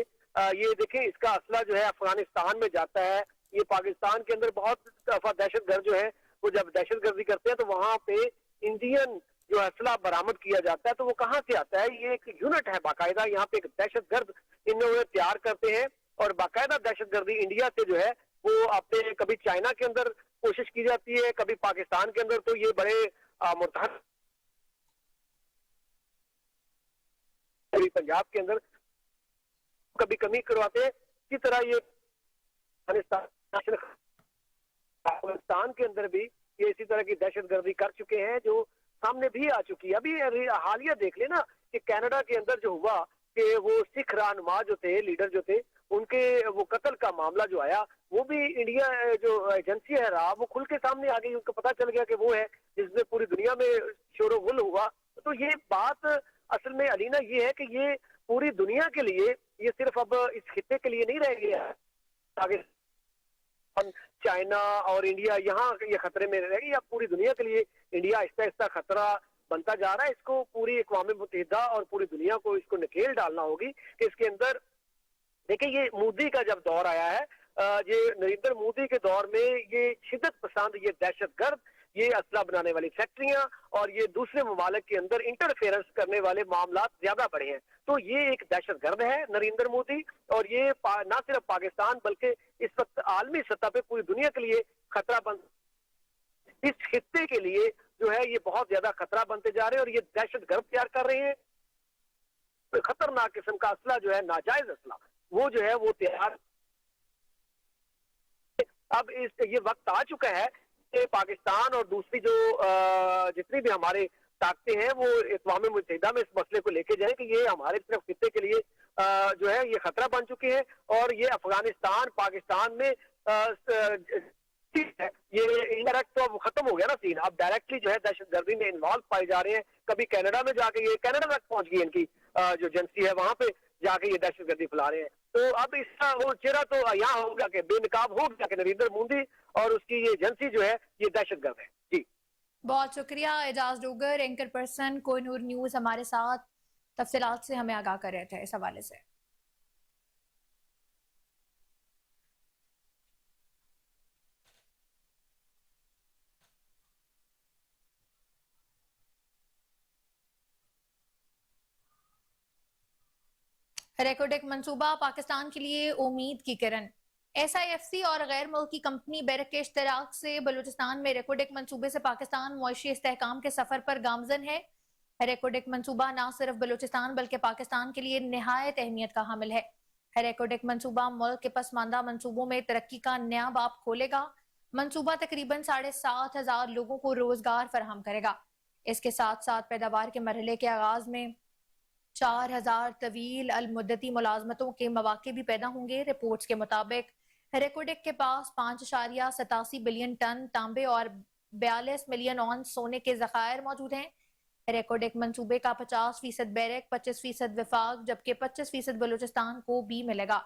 ये देखें इसका असला जो है अफगानिस्तान में जाता है। ये पाकिस्तान के अंदर बहुत दफा दहशतगर्द जो है वो जब दहशतगर्दी करते हैं तो वहां पे इंडियन जो असला बरामद किया जाता है तो वो कहाँ से आता है? ये एक यूनिट है बाकायदा, यहाँ पे एक दहशतगर्द इन्होंने तैयार करते हैं और बाकायदा दहशतगर्दी इंडिया से जो है वो अपने कभी चाइना के अंदर कोशिश की जाती है, कभी पाकिस्तान के अंदर। तो ये बड़े मुतहद पंजाब के अंदर कभी कमी करवाते हैं। इसी तरह ये पाकिस्तान के अंदर भी ये इसी तरह की दहशतगर्दी कर चुके हैं जो सामने भी आ चुकी है। अभी हालिया देख लेना कि कनाडा के अंदर जो हुआ कि वो सिख रहनुमा जो थे, लीडर जो थे, उनके वो कत्ल का मामला जो आया वो भी इंडिया जो एजेंसी है रहा वो खुल के सामने आ गई। उनको पता चल गया कि वो है जिसमें पूरी दुनिया में शोर गुल हुआ। तो ये बात असल में अलीना ये है कि ये पूरी दुनिया के लिए, ये सिर्फ अब इस खित्ते के लिए नहीं रह गया। पाकिस्तान, चाइना और इंडिया यहाँ ये खतरे में रहेगी। अब पूरी दुनिया के लिए इंडिया आहिस्ता आहिस्ता खतरा बनता जा रहा है। इसको पूरी अक़वाम मुत्तहिदा और पूरी दुनिया को इसको नकेल डालना होगी कि इसके अंदर देखिए ये मोदी का जब दौर आया है, ये नरेंद्र मोदी के दौर में ये शिद्दत पसंद, ये दहशतगर्द, ये असला बनाने वाली फैक्ट्रियां और ये दूसरे ममालिक के अंदर इंटरफेरेंस करने वाले मामला ज्यादा बढ़े हैं। तो ये एक दहशतगर्द है नरेंद्र मोदी और ये ना सिर्फ पाकिस्तान बल्कि इस वक्त आलमी सतह पे पूरी दुनिया के लिए खतरा बन, इस खित्ते के लिए जो है ये बहुत ज्यादा खतरा बनते जा रहे हैं और ये दहशतगर्द तैयार कर रहे हैं। तो खतरनाक किस्म का असला जो है नाजायज असला वो जो है वो तैयार। अब इस ये वक्त आ चुका है पाकिस्तान और दूसरी जो जितनी भी हमारे ताकतें हैं वो अक़वाम मुत्तहिदा में इस मसले को लेके जाएं कि ये हमारे सिर्फ खित्ते के लिए जो है ये खतरा बन चुके हैं और ये अफगानिस्तान पाकिस्तान में ये इनडायरेक्ट तो अब खत्म हो गया ना सीन, अब डायरेक्टली जो है दहशतगर्दी में इन्वॉल्व पाए जा रहे हैं। कभी कनाडा में जाके ये कनाडा तक पहुंच गई इनकी जो एजेंसी है, वहां पे जाके ये दहशतगर्दी फैला रहे हैं। तो अब इसका वो चेहरा तो यहाँ हो गया कि बेनकाब हो गया कि नरेंद्र मोदी और उसकी ये एजेंसी जो है ये दहशतगर्द है। जी बहुत शुक्रिया Ejaz Dogar, anchor person Kohinoor news हमारे साथ तफसीलात से हमें आगाह कर रहे थे इस हवाले से। रेकोडेक मंसूबा पाकिस्तान के लिए उम्मीद की किरण। SIFC और गैर मुल्की कंपनी बेरक के इश्तराक से बलूचिस्तान में रेकोडेक मंसूबे से पाकिस्तान मुआशी इस्तेहकाम के सफर पर गामजन है। रेकोडेक मंसूबा न सिर्फ बलूचिस्तान बल्कि पाकिस्तान के लिए निहायत अहमियत का हामिल है। रेकोडेक मंसूबा मुल्क के पसमानदा मंसूबों में तरक्की का नया बाब खोलेगा। मंसूबा तकरीबन 7,500 लोगों को रोजगार फराहम करेगा। इसके साथ साथ पैदावार के मरहले के आगाज में 4,000 तवील अलमुद्दती मुलाजमतों के मौके भी पैदा होंगे। रिपोर्ट्स के मुताबिक रेकोडेक के पास 5.87 बिलियन टन तांबे और 42 मिलियन औंस सोने के ज़खायर मौजूद हैं। रेकोडेक मंसूबे का 50% बैरक, 25% विफाक जबकि 25% बलूचिस्तान को भी मिलेगा।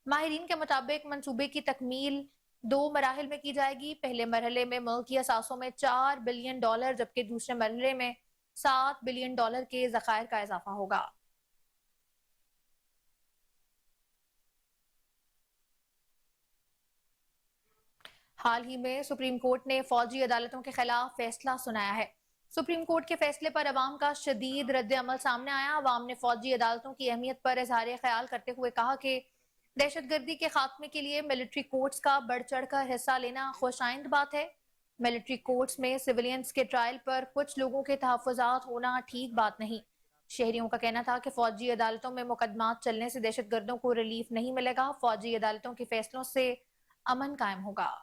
माहिरीन के मुताबिक मंसूबे की तकमील 2 मराहिल में की जाएगी। पहले मरहले में मुल्की असासों में $4 बिलियन जबकि दूसरे मरहले में $7 बिलियन के ज़खायर का इजाफा होगा। हाल ही में सुप्रीम कोर्ट ने फौजी अदालतों के खिलाफ फैसला सुनाया है। सुप्रीम कोर्ट के फैसले पर अवाम का शदीद रद्द अमल सामने आया। अवाम ने फौजी अदालतों की अहमियत पर इजहार ख्याल करते हुए कहा कि दहशतगर्दी के खात्मे के लिए मिलिट्री कोर्ट्स का बढ़ चढ़ कर हिस्सा लेना खुशाइंद बात है। मिलिट्री कोर्ट्स में सिविलियंस के ट्रायल पर कुछ लोगों के तहफ़्फ़ुज़ात होना ठीक बात नहीं। शहरियों का कहना था कि फौजी अदालतों में मुकदमात चलने से दहशतगर्दों को रिलीफ नहीं मिलेगा। फौजी अदालतों के फैसलों से अमन कायम होगा।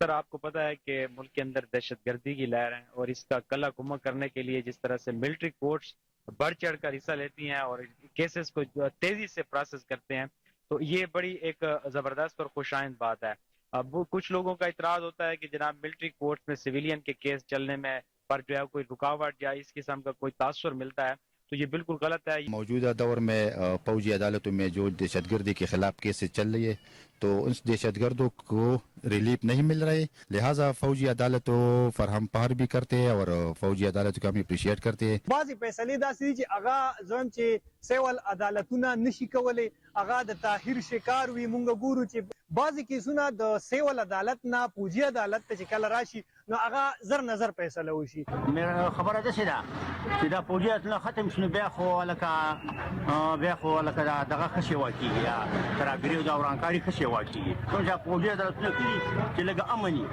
सर, आपको पता है कि मुल्क के अंदर दहशतगर्दी की लहर है और इसका कला कुमा करने के लिए जिस तरह से मिलिट्री कोर्ट्स बढ़ चढ़ कर हिस्सा लेती हैं और केसेस को तेजी से प्रोसेस करते हैं, तो ये बड़ी एक जबरदस्त और खुशाइंद बात है। अब वो कुछ लोगों का इतराज होता है कि जनाब मिलिट्री कोर्ट में सिविलियन के केस चलने में पर जो है कोई रुकावट या इस किस्म का कोई तासुर मिलता है, तो ये बिल्कुल गलत है। मौजूदा दौर में फौजी अदालतों में जो दहशतगर्दी के खिलाफ केसेस चल रही है तो उस दहशतगर्दों को रिलीफ नहीं मिल रही, लिहाजा फौजी अदालतों पर हम पहर भी करते हैं और फौजी अदालतों का हम अप्रिशिएट करते हैं। बाजी फैसले दासी जी आगा जोम चे सेवल अदालतुना नशी कवले आगा द ताहिर शिकार वी मुंग गुरु चे बाजी की सुना द सेवल अदालत ना फौजी अदालत चे कल राशि न आगा जर नजर फैसला होशी। मेरा खबर है सीधा सीधा फौजी अदालत खत्म सुन बेखो लका दगा खशेवा की या तरागरी दौरानकारी खशेवा की तो जा फौजी अदालत ने की कि लगा अमनी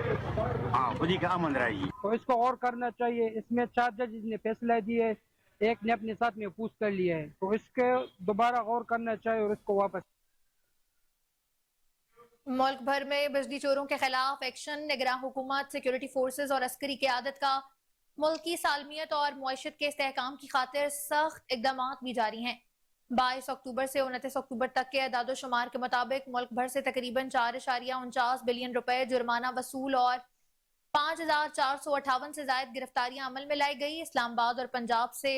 खुदी का अमन रही। तो इसको और करना चाहिए। इसमें 4 जज ने फैसला दिए, एक ने अपने साथ में पूछ कर लिया है, तो इसके दोबारा गौर करना चाहिए और इसको वापस। मुल्क भर में बिजली चोरों के खिलाफ एक्शन। निगरान हुकूमत, सिक्योरिटी फोर्सेज और अस्करी क़यादत का मुल्क की सालमियत और मुआशरत के इस्तेहकाम की खातिर सख्त इकदाम भी जारी हैं। 22 अक्टूबर से 29 अक्टूबर तक के अदाद शुमार के मुताबिक मुल्क भर से तकरीबन 4.49 बिलियन रुपए जुर्माना वसूल और 5,458 से ज्यादा गिरफ्तारियां अमल में लाई गई। इस्लामाबाद और पंजाब से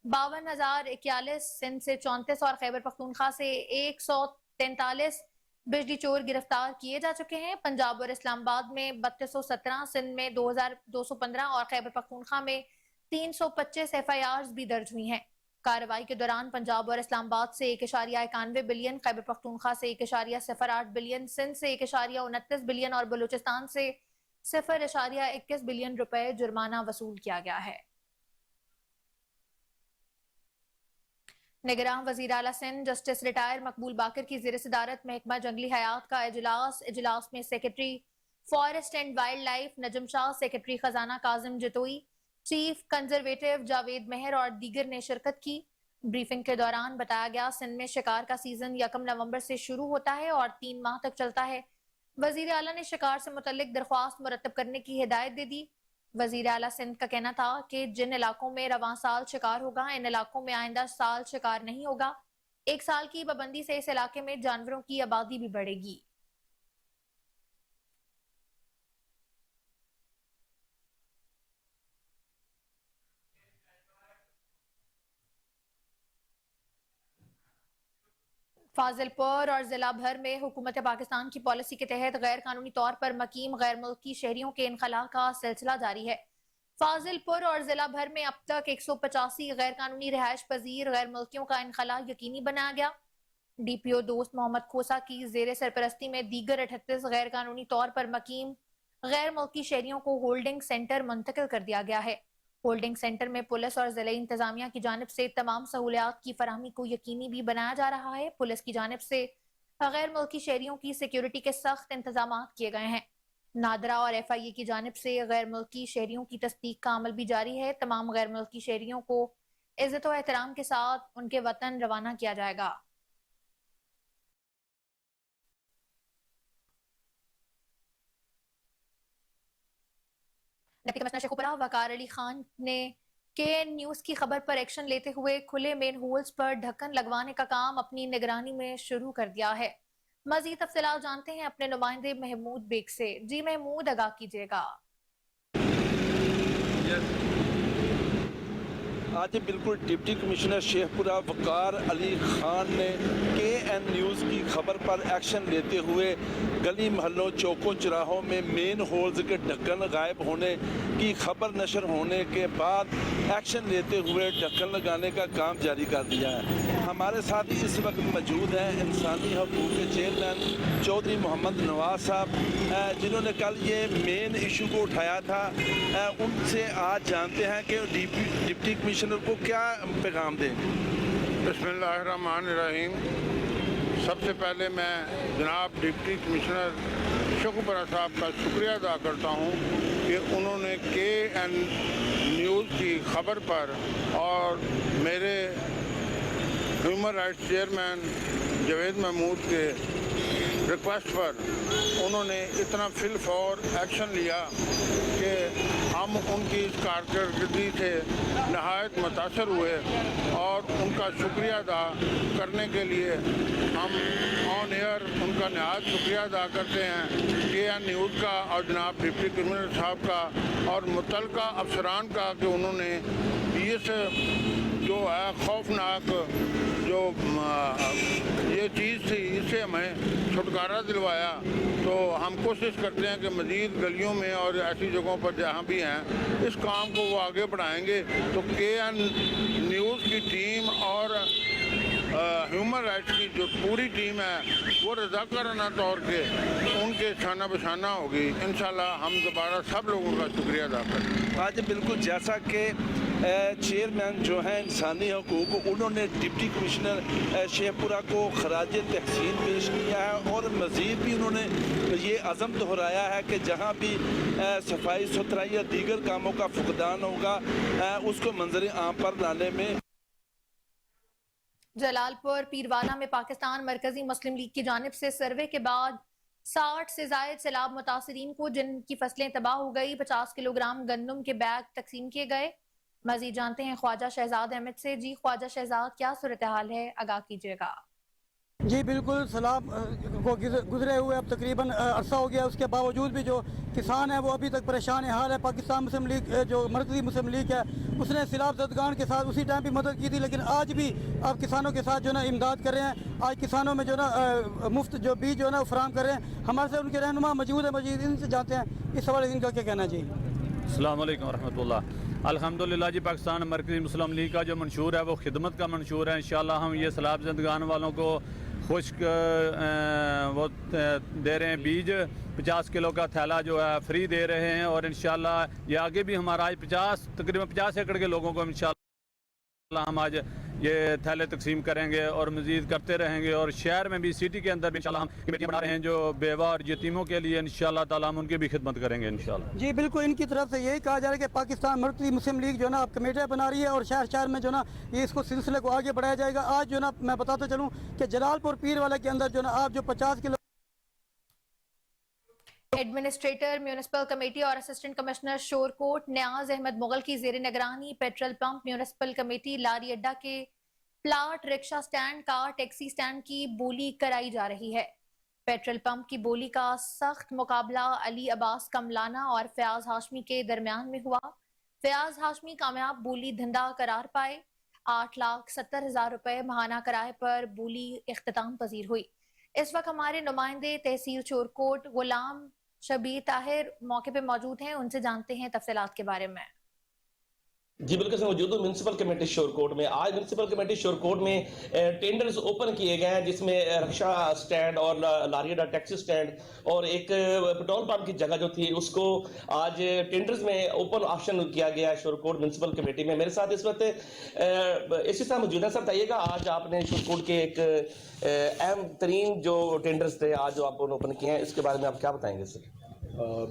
52,041, सिंध से 34 और खैबर पख्तूनख्वा से 143 बिजली चोर गिरफ्तार किए जा चुके हैं। पंजाब और इस्लामाबाद में 3217, सिंध में 2,215 और खैबर पख्तूनख्वा में 325 FIRs भी दर्ज हुई हैं। कार्रवाई के दौरान पंजाब और इस्लामाबाद से 1.91 बिलियन, खैबर पख्तूनख्वा से 1.08 बिलियन, सिंध से 1.29 बिलियन और बलूचिस्तान से 0.21 बिलियन रुपए जुर्माना वसूल किया गया है। निगरान वजीर आला सिंध जस्टिस रिटायर मकबूल बाकर की ज़ेर सदारत महकमा जंगली हयात का इजलास में secretary forest and wild life Najam Shah, secretary खजाना काजिम जतोई, चीफ कंजर्वेटिव जावेद मेहर और दीगर ने शिरकत की। ब्रीफिंग के दौरान बताया गया सिंध में शिकार का सीजन 1 नवंबर से शुरू होता है और 3 माह तक चलता है। वजीर आला ने शिकार से मुतल्लिक दरख्वास्त मुरतब करने की हिदायत दे दी। वजीर आला सिंध का कहना था कि जिन इलाकों में रवां साल शिकार होगा, इन इलाकों में आइंदा साल शिकार नहीं होगा। 1 साल की पाबंदी से इस इलाके में जानवरों की आबादी भी बढ़ेगी। फाजिलपुर और जिला भर में हुकूमत पाकिस्तान की पॉलिसी के तहत गैर कानूनी तौर पर मकीम गैर मुल्की शहरियों के इनखला का सिलसिला जारी है। फाजिलपुर और जिला भर में अब तक 185 गैर कानूनी रिहाइश पजीर गैर मुल्कियों का इनखला यकीनी बनाया गया। DPO दोस्त मोहम्मद खोसा की जेर सरपरस्ती में दीगर 38 गैर कानूनी तौर पर मकीम गैर मुल्की शहरियों को होल्डिंग सेंटर मुंतकिल कर दिया गया है। होल्डिंग सेंटर में पुलिस और जिले इंतजामिया की जानिब से तमाम सहूलियात की फराहमी को यकीनी भी बनाया जा रहा है। पुलिस की जानिब से गैर मुल्की शहरियों की सिक्योरिटी के सख्त इंतजाम किए गए हैं। नादरा और FIA की जानिब से गैर मुल्की शहरियों की तस्दीक का अमल भी जारी है। तमाम गैर मुल्की शहरियों को इज्जत और एहतराम के साथ उनके वतन रवाना किया जाएगा। डिप्टी कमिश्नर शेखुपुरा वकार अली खान ने KN न्यूज की खबर पर एक्शन लेते हुए खुले मेन होल्स पर ढक्कन लगवाने का काम अपनी निगरानी में शुरू कर दिया है। मजीद तफसीलात जानते हैं अपने नुमाइंदे महमूद बेग से। जी महमूद, आगाह कीजिएगा। आज बिल्कुल डिप्टी कमिश्नर शेखपुरा वकार अली खान ने KN न्यूज़ की खबर पर एक्शन लेते हुए गली महलों चौकों चौराहों में मेन होल्स के ढक्कन गायब होने की खबर नशर होने के बाद एक्शन लेते हुए ढक्कन लगाने का काम जारी कर दिया है। हमारे साथ इस वक्त मौजूद हैं इंसानी हकूक़ के चेयरमैन चौधरी मोहम्मद नवाज साहब, जिन्होंने कल ये मेन इशू को उठाया था। उनसे आज जानते हैं कि डिप्टी कमिश्नर को क्या पैगाम दें। बिस्मिल्लाहिर्रहमानिर्रहीम। सबसे पहले मैं जनाब डिप्टी कमिश्नर शेखुपुरा साहब का शुक्रिया अदा करता हूँ कि उन्होंने KN न्यूज़ की खबर पर और मेरे human rights chairman Javed Mahmood के रिक्वेस्ट पर उन्होंने इतना फिलफौर एक्शन लिया कि हम उनकी इस कारकर्दगी से नहायत मुतासर हुए और उनका शुक्रिया अदा करने के लिए हम ऑन एयर उनका नहायत शुक्रिया अदा करते हैं KN न्यूज़ का और जनाब डिप्टी कमिश्नर साहब का और मुतल्लिका अफसरान का कि उन्होंने इस जो है खौफनाक जो ये चीज़ थी इससे हमें छुटकारा दिलवाया। तो हम कोशिश करते हैं कि मज़ीद गलियों में और ऐसी जगहों पर जहाँ भी हैं इस काम को वो आगे बढ़ाएंगे। तो KN न्यूज़ की टीम और ह्यूमन राइट्स की जो पूरी टीम है वो रज़ाकाराना तौर पे उनके शाना बशाना होगी। इंशाल्लाह हम दोबारा सब लोगों का शुक्रिया अदा करें। आज बिल्कुल जैसा कि चेयरमैन जो हैं इंसानी हकूक़, उन्होंने डिप्टी कमिश्नर शेखपुरा को खराज तहसीन पेश किया है और मज़ीद भी उन्होंने ये अज़म दोहराया है कि जहाँ भी सफाई सुथराई या दीगर कामों का फुकदान होगा उसको मंजर आम पर लाने में। जलालपुर पीरवाला में पाकिस्तान मरकजी मुस्लिम लीग की जानिब से सर्वे के बाद 60 से जायद सैलाब मुतासरीन को जिनकी फसलें तबाह हो गई 50 किलोग्राम गंदम के बैग तकसीम किए गए। मजीद जानते हैं ख्वाजा शहजाद अहमद से। जी ख्वाजा शहजाद, क्या सूरत हाल है, आगाह कीजिएगा। जी बिल्कुल, सैलाब को गुजरे हुए अब तकरीबन अरसा हो गया, उसके बावजूद भी जो किसान है वो अभी तक परेशान हाल है। पाकिस्तान मुस्लिम लीग जो मरकजी मुस्लिम लीग है उसने सैलाब ज़दगान के साथ उसी टाइम भी मदद की थी, लेकिन आज भी अब किसानों के साथ जो ना इमदाद कर रहे हैं। आज किसानों में जो ना मुफ्त जो बीज जो ना फराहम कर रहे हैं। हमारे से उनके रहनुमा मौजूद है, मजीद इनसे जानते हैं इस हवाले इनका क्या कहना। जी अस्सलाम वालेकुम रहमतुल्लाह। अल्हम्दुलिल्लाह जी, पाकिस्तान मरकज़ी मुस्लिम लीग का जो मंशूर है वो खिदमत का मंशूर है। इंशाअल्लाह हम ये सैलाब ज़दगान वालों को खुश्क वो दे रहे हैं बीज, 50 किलो का थैला जो है फ्री दे रहे हैं और इंशाअल्लाह ये आगे भी हमारा आज तकरीबन 50 एकड़ के लोगों को इंशाअल्लाह हम आज ये थैले तकसीम करेंगे और मज़ीद करते रहेंगे। और शहर में भी, सिटी के अंदर भी इंशाअल्लाह हम कमेटियाँ बना रहे हैं जो बेवा और यतीमों के लिए इंशाअल्लाह ताला हम उनकी भी खिदमत करेंगे इंशाअल्लाह। जी बिल्कुल, इनकी तरफ से यही कहा जा रहा है कि पाकिस्तान मरकज़ी मुस्लिम लीग जो ना अब कमेटियाँ बना रही है और शहर शहर में जो ना ये इसको सिलसिले को आगे बढ़ाया जाएगा। आज जो ना मैं बताता चलूँ कि जलालपुर पीरवाला के अंदर जो ना आप जो 50 किलो एडमिनिस्ट्रेटर म्यूनिसिपल कमेटी और असिस्टेंट कमिश्नर शोरकोट न्याज अहमद मुगल की जेर निगरानी पेट्रोल पंप म्यूनिसिपल कमेटी लारी अड्डा के प्लाट रिक्शा स्टैंड का टैक्सी स्टैंड की बोली कराई जा रही है। पेट्रोल पंप की बोली का सख्त मुकाबला अली अब्बास कमलाना और फयाज हाशमी के दरमियान में हुआ। फयाज हाशमी कामयाब बोली धंधा करार पाए। 8,70,000 रुपए महाना किराए पर बोली इख्तिताम पजीर हुई। इस वक्त हमारे नुमाइंदे तहसील शोरकोट गुलाम शबीर ताहिर मौके पे मौजूद हैं, उनसे जानते हैं तफसीलात के बारे में। जी बिल्कुल से मौजूद हूँ म्यूनसिपल कमेटी शोरकोट में। आज म्यूनसिपल कमेटी शोरकोट में टेंडर्स ओपन किए गए हैं, जिसमें रक्षा स्टैंड और लारी अड्डा टैक्सी स्टैंड और एक पेट्रोल पंप की जगह जो थी उसको आज टेंडर्स में ओपन ऑप्शन किया गया है शोरकोट म्यूनसिपल कमेटी में। मेरे साथ इस वक्त इसी साथ मौजूद है। सर बताइएगा, आज आपने शोरकोट के एक अहम तरीन जो टेंडर्स थे आज जो आपने ओपन किए हैं, इसके बारे में आप क्या बताएंगे सर?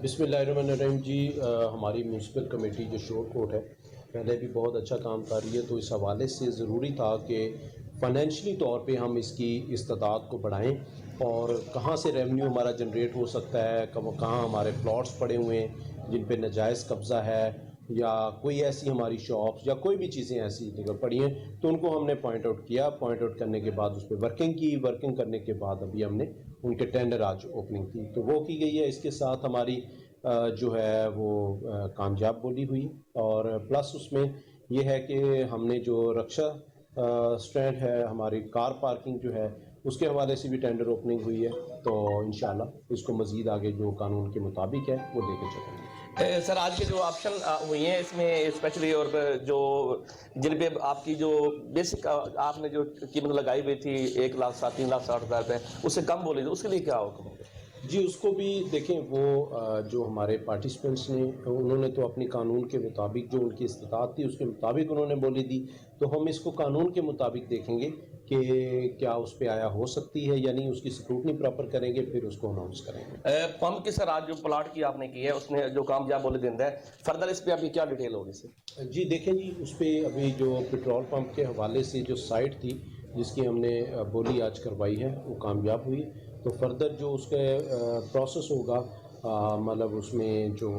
बिस्मिल्लाहिर्रहमानिर्रहीम जी, हमारी म्यूनसिपल कमेटी जो शोरकोट है पहले भी बहुत अच्छा काम कर रही है, तो इस हवाले से ज़रूरी था कि फ़ाइनेंशली तौर पे हम इसकी इस्तादाद को बढ़ाएं और कहाँ से रेवेन्यू हमारा जनरेट हो सकता है, कहाँ हमारे प्लॉट्स पड़े हुए हैं जिन पे नाजायज़ कब्ज़ा है या कोई ऐसी हमारी शॉप्स या कोई भी चीज़ें ऐसी जगह पड़ी हैं, तो उनको हमने पॉइंट आउट किया। पॉइंट आउट करने के बाद उस पर वर्किंग की। वर्किंग करने के बाद अभी हमने उनके टेंडर आज ओपनिंग की, तो वो की गई है। इसके साथ हमारी जो है वो कामयाब बोली हुई और प्लस उसमें ये है कि हमने जो रक्षा स्टैंड है, हमारी कार पार्किंग जो है, उसके हवाले से भी टेंडर ओपनिंग हुई है, तो इंशाल्लाह इसको मज़ीद आगे जो कानून के मुताबिक है वो लेके चलेंगे। सर आज के जो ऑप्शन हुई हैं इसमें स्पेशली और जो जिन पे आपकी जो बेसिक आपने जो कीमत लगाई हुई थी 1,60,000 रुपये उससे कम बोली थी, उसके लिए क्या होगा? जी उसको भी देखें, वो जो हमारे पार्टिसिपेंट्स ने उन्होंने तो अपनी कानून के मुताबिक जो उनकी इस्तात थी उसके मुताबिक उन्होंने बोली दी, तो हम इसको कानून के मुताबिक देखेंगे कि क्या उस पर आया हो सकती है या नहीं, उसकी स्क्रूटनी प्रॉपर करेंगे, फिर उसको अनाउंस करेंगे। पंप की सर आज जो प्लाट की आपने की है उसने जो कामयाब बोली देता है, फर्दर इस पर अभी क्या डिटेल होगी सर? जी देखें जी, उस पर अभी जो पेट्रोल पंप के हवाले से जो साइट थी जिसकी हमने बोली आज करवाई है वो कामयाब हुई, तो फर्दर जो उसके प्रोसेस होगा, मतलब उसमें जो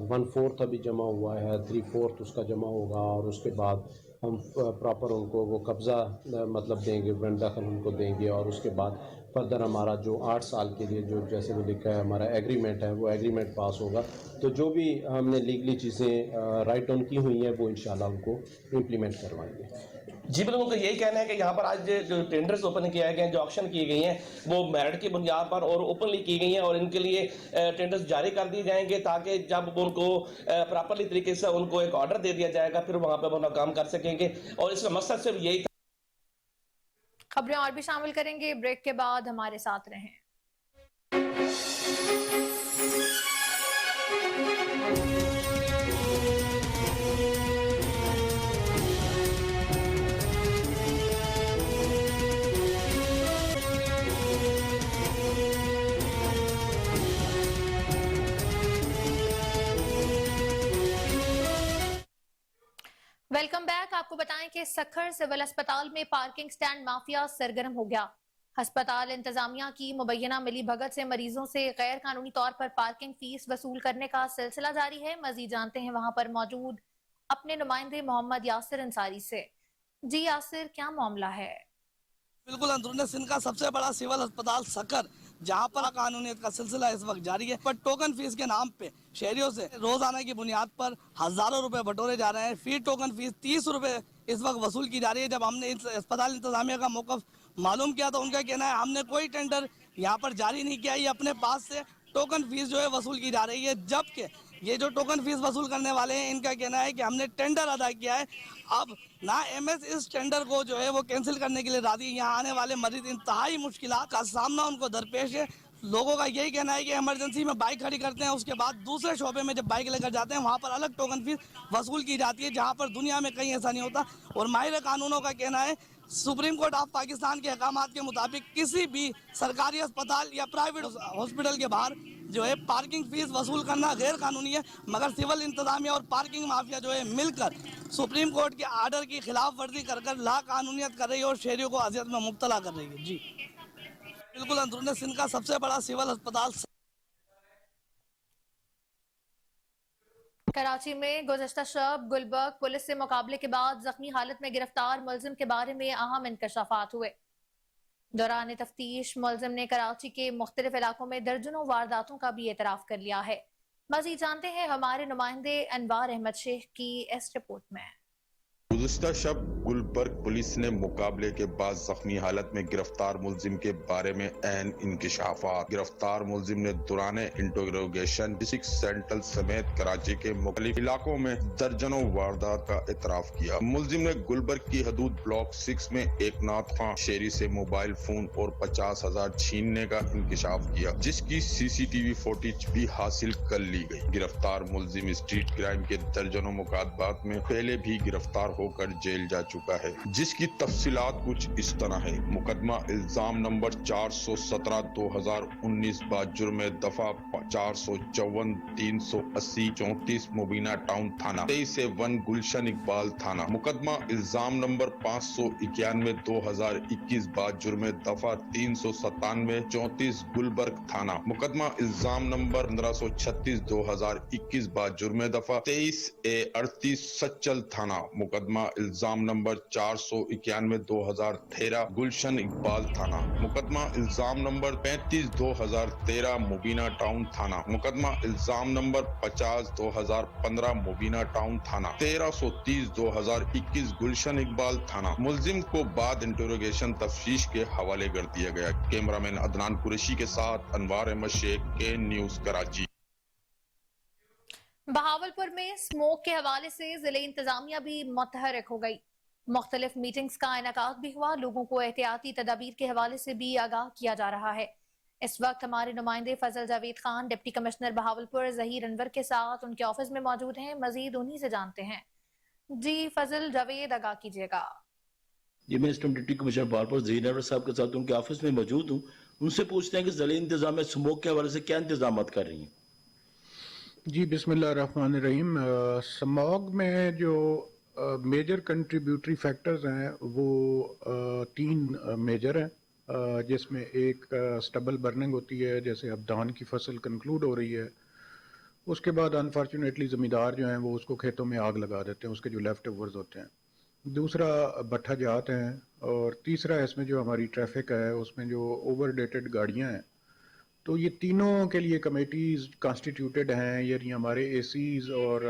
1/4 अभी जमा हुआ है, 3/4 उसका जमा होगा और उसके बाद हम प्रॉपर उनको वो कब्ज़ा मतलब देंगे, वंड दखल उनको देंगे और उसके बाद फर्दर हमारा जो 8 साल के लिए जो जैसे वो लिखा है हमारा एग्रीमेंट है, वो एग्रीमेंट पास होगा, तो जो भी हमने लीगली चीज़ें राइट ऑन की हुई हैं वो इंशाल्लाह उनको इम्प्लीमेंट करवाएंगे। जी बिल्कुल, उनका यही कहना है कि यहाँ पर आज जो टेंडर्स ओपन किए गए हैं, जो ऑक्शन की गई हैं, वो मेरिट की बुनियाद पर और ओपनली की गई हैं और इनके लिए टेंडर्स जारी कर दिए जाएंगे ताकि जब उनको प्रॉपरली तरीके से उनको एक ऑर्डर दे दिया जाएगा फिर वहाँ पर वो अपना काम कर सकेंगे और इसका मकसद सिर्फ यही। खबरें और भी शामिल करेंगे, ब्रेक के बाद हमारे साथ रहें। Welcome back. आपको बताएं कि सखर सिविल अस्पताल में पार्किंग स्टैंड माफिया सरगर्म हो गया। अस्पताल इंतजामिया की मुबैना मिली भगत से मरीजों से गैर कानूनी तौर पर पार्किंग फीस वसूल करने का सिलसिला जारी है। मजीद जानते हैं वहां पर मौजूद अपने नुमाइंदे मोहम्मद यासिर अंसारी से। जी यासिर, क्या मामला है? बिल्कुल, अंदरूनी सिंध का सबसे बड़ा सिविल अस्पताल सकर, जहां पर कानूनियत का सिलसिला इस वक्त जारी है, पर टोकन फीस के नाम पे शहरियों से रोजाना की बुनियाद पर हजारों रुपए बटोरे जा रहे हैं। फी टोकन फीस 30 रुपए इस वक्त वसूल की जा रही है। जब हमने इस अस्पताल इंतजामिया का मौक़िफ़ मालूम किया तो उनका कहना है हमने कोई टेंडर यहाँ पर जारी नहीं किया, ये अपने पास से टोकन फीस जो है वसूल की जा रही है। जबकि ये जो टोकन फीस वसूल करने वाले हैं इनका कहना है कि हमने टेंडर अदा किया है, अब ना एमएस इस टेंडर को जो है वो कैंसिल करने के लिए राजी। यहाँ आने वाले मरीज इंतहाई मुश्किलात का सामना उनको दरपेश है। लोगों का यही कहना है कि इमरजेंसी में बाइक खड़ी करते हैं, उसके बाद दूसरे शोबे में जब बाइक लेकर जाते हैं वहाँ पर अलग टोकन फीस वसूल की जाती है, जहाँ पर दुनिया में कहीं ऐसा नहीं होता। और माहिर कानूनों का कहना है सुप्रीम कोर्ट ऑफ पाकिस्तान के अहकामात के मुताबिक किसी भी सरकारी अस्पताल या प्राइवेट हॉस्पिटल के बाहर जो है पार्किंग फीस वसूल करना गैर कानूनी है, मगर सिविल इंतजामिया और पार्किंग माफिया जो है मिलकर सुप्रीम कोर्ट के आर्डर की खिलाफ वर्जी कर ला कानूनियत कर रही है और शहरियों को अजियत में मुब्तला कर रही है। जी बिल्कुल, अंदरूनी सिंध का सबसे बड़ा सिविल अस्पताल कराची में गुज़श्ता शब गुलबर्ग पुलिस से मुकाबले के बाद जख्मी हालत में गिरफ्तार मुलजिम के बारे में अहम इंकशाफात हुए। दौरान तफ्तीश मुलजिम ने कराची के मुख्तलिफ इलाकों में दर्जनों वारदातों का भी एतराफ कर लिया है। मज़ीद जानते हैं हमारे नुमाइंदे अनवार अहमद शेख की इस रिपोर्ट में। गुज़श्ता शब गुलबर्ग पुलिस ने मुकाबले के बाद जख्मी हालत में गिरफ्तार मुलजिम के बारे में अहम इंकशाफात। गिरफ्तार मुलजिम ने दौरान इंटरोगेशन डिस्ट्रिक्ट सेंट्रल समेत कराची के मुख्तलिफ इलाकों में दर्जनों वारदात का एतराफ किया। मुलजिम ने गुलबर्ग की हदूद ब्लॉक 6 में एक नाथ खां शेरी से मोबाइल फोन और 50,000 छीनने का इंकशाफ किया, जिसकी CCTV फुटेज भी हासिल कर ली गई। गिरफ्तार मुलजिम स्ट्रीट क्राइम के दर्जनों मुकदमात में पहले भी गिरफ्तार होकर जेल जा चुका है, जिसकी तफसीलात कुछ इस तरह है। मुकदमा इल्जाम नंबर 417/2019 जुर्म दफा 454 380 34 मुबीना टाउन थाना 23/1 गुलशन इकबाल थाना। मुकदमा इल्जाम नंबर 591/2021 जुर्म दफा 397 34 गुलबर्ग थाना। मुकदमा इल्जाम नंबर 1536/2021 जुर्म दफा 23A38 सच्चल थाना। मुकदमा इल्जाम नंबर 491/2013 गुलशन इकबाल थाना। मुकदमा इल्जाम नंबर 35/2013 मुबीना टाउन थाना। मुकदमा इल्जाम नंबर 50/2015 मुबीना टाउन थाना। 1330/2021 गुलशन इकबाल थाना। मुलजिम को बाद इंटरोगेशन तफ्तीश के हवाले कर दिया गया। कैमरामैन अदनान कुरैशी के साथ अनवार अहमद शेख, के न्यूज कराची। बहावलपुर में स्मोक के हवाले से जिले इंतजामिया भी मुतहरक हो गई। मुख्तलिफ मीटिंग्स का इनेकाद भी हुआ। लोगों को एहतियाती तदाबीर के हवाले से भी आगाह किया जा रहा है। इस वक्त हमारे नुमाइंदे फजल जावेद खान डिप्टी कमिश्नर बहावलपुर जहीर अनवर के साथ उनके ऑफिस में मौजूद हैं। मजीद उन्हीं से जानते हैं। जी फजल जावेद, आगाह कीजिएगा। जी, मैं इस time deputy commissioner Bahawalpur Zaheer Anwar साहब के साथ उनके ऑफिस में मौजूद हूँ। उनसे पूछते हैं कि जिले इंतजाम में स्मोक के हवाले से क्या इंतजाम कर रही हैं। जी, बिस्मिल्लाहिर्रहमानिर्रहीम। स्मॉग में जो मेजर कंट्रीब्यूटरी फैक्टर्स हैं वो 3 मेजर हैं, जिसमें एक स्टबल बर्निंग होती है, जैसे अब धान की फसल कंक्लूड हो रही है, उसके बाद अनफॉर्चुनेटली ज़मींदार जो हैं वो उसको खेतों में आग लगा देते हैं, उसके जो लेफ्ट ओवर्स होते हैं। दूसरा भट्ठा जात हैं, और तीसरा इसमें जो हमारी ट्रैफिक है उसमें जो ओवर डेटेड गाड़ियाँ हैं। तो ये तीनों के लिए कमेटीज़ कॉन्स्टिट्यूटेड हैं। यानी हमारे ACs और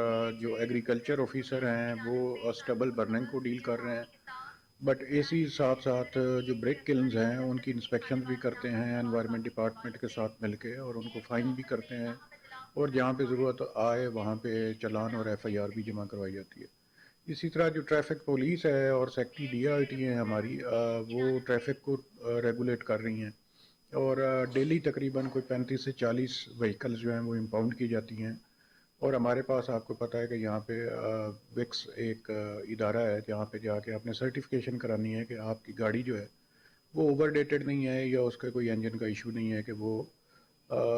जो एग्रीकल्चर ऑफिसर हैं वो स्टबल बर्निंग को डील कर रहे हैं, बट ACs साथ साथ जो ब्रेक किल्न्स हैं उनकी इंस्पेक्शन भी करते हैं एनवायरनमेंट डिपार्टमेंट के साथ मिलके, और उनको फ़ाइन भी करते हैं, और जहाँ पे ज़रूरत आए वहाँ पे चालान और FIR भी जमा करवाई जाती है। इसी तरह जो ट्रैफिक पुलिस है और सेक्टरी DRT है हमारी, वो ट्रैफिक को रेगुलेट कर रही हैं, और डेली तकरीबन कोई 35 से 40 व्हीकल्स जो हैं वो इम्पाउंड की जाती हैं। और हमारे पास आपको पता है कि यहाँ पे विक्स एक इदारा है जहाँ पे जाके आपने सर्टिफिकेशन करानी है कि आपकी गाड़ी जो है वो ओवर डेटेड नहीं है, या उसका कोई इंजन का इशू नहीं है कि वो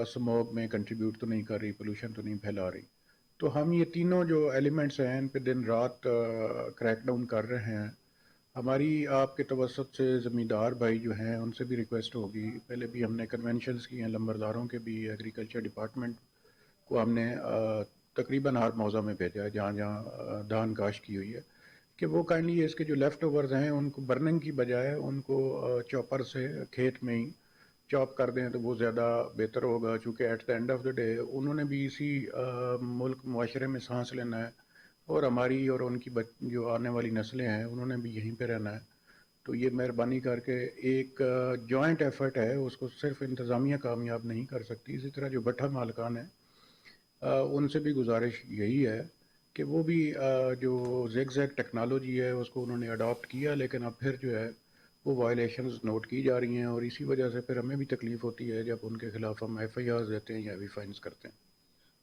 स्मोक में कंट्रीब्यूट तो नहीं कर रही, पोल्यूशन तो नहीं फैला रही। तो हम ये तीनों जो एलिमेंट्स हैं इन पे दिन रात क्रैकडाउन कर रहे हैं। हमारी आपके तवसत से ज़मींदार भाई जो हैं उनसे भी रिक्वेस्ट होगी, पहले भी हमने कन्वेंशंस की हैं लंबरदारों के भी, एग्रीकल्चर डिपार्टमेंट को हमने तकरीबन हर मौज़ा में भेजा है जहाँ जहाँ धान काश की हुई है, कि वो काइंडली इसके जो लेफ़्ट ओवर्स हैं उनको बर्निंग की बजाय उनको चॉपर से खेत में ही चॉप कर दें तो वो ज़्यादा बेहतर होगा। चूँकि at the end of the day उन्होंने भी इसी मुल्क मुआशरे में सांस लेना है, और हमारी और उनकी जो आने वाली नस्लें हैं उन्होंने भी यहीं पे रहना है। तो ये मेहरबानी करके एक जॉइंट एफर्ट है, उसको सिर्फ इंतज़ामिया कामयाब नहीं कर सकती। इसी तरह जो भट्ठा मालकान है उनसे भी गुजारिश यही है कि वो भी जो ज़िग-ज़ैग टेक्नोलॉजी है उसको उन्होंने अडॉप्ट किया, लेकिन अब फिर जो है वो वायलेशंस नोट की जा रही हैं, और इसी वजह से फिर हमें भी तकलीफ़ होती है जब उनके ख़िलाफ़ हम FIRs देते हैं या भी फाइन्स करते हैं।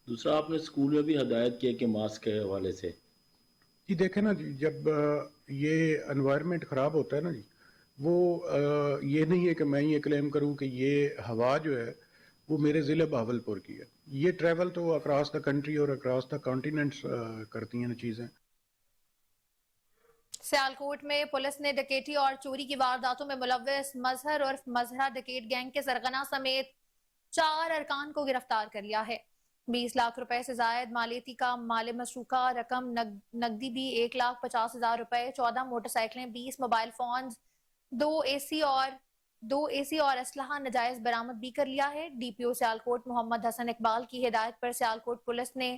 दूसरा, आपने स्कूल में भी हदायत किया कि मास्क के हवाले से। जी देखें ना जी, जब ये एनवायरनमेंट ख़राब होता है ना जी, वो ये नहीं है कि मैं ये क्लेम करूं कि ये हवा जो है वो मेरे ज़िले बहावलपुर की है। ये ट्रैवल तो अक्रॉस द कंट्री और अक्रॉस द कॉन्टिनेंट्स करती हैं चीज़ें। सियालकोट में पुलिस ने डकैती और चोरी की वारदातों में मुलव्वस मजहर और मजहरा डकैत गैंग के सरगना समेत 4 अरकान को गिरफ्तार कर लिया है। 20 लाख रुपए से जायद मालियती का माल मसरूका रकम नकदी भी 1,50,000 रुपए, 14 मोटरसाइकिलें, 20 मोबाइल फोन, 2 एसी और असलहा नजायज बरामद भी कर लिया है। डीपीओ सियालकोट मोहम्मद हसन इकबाल की हिदायत पर सियालकोट पुलिस ने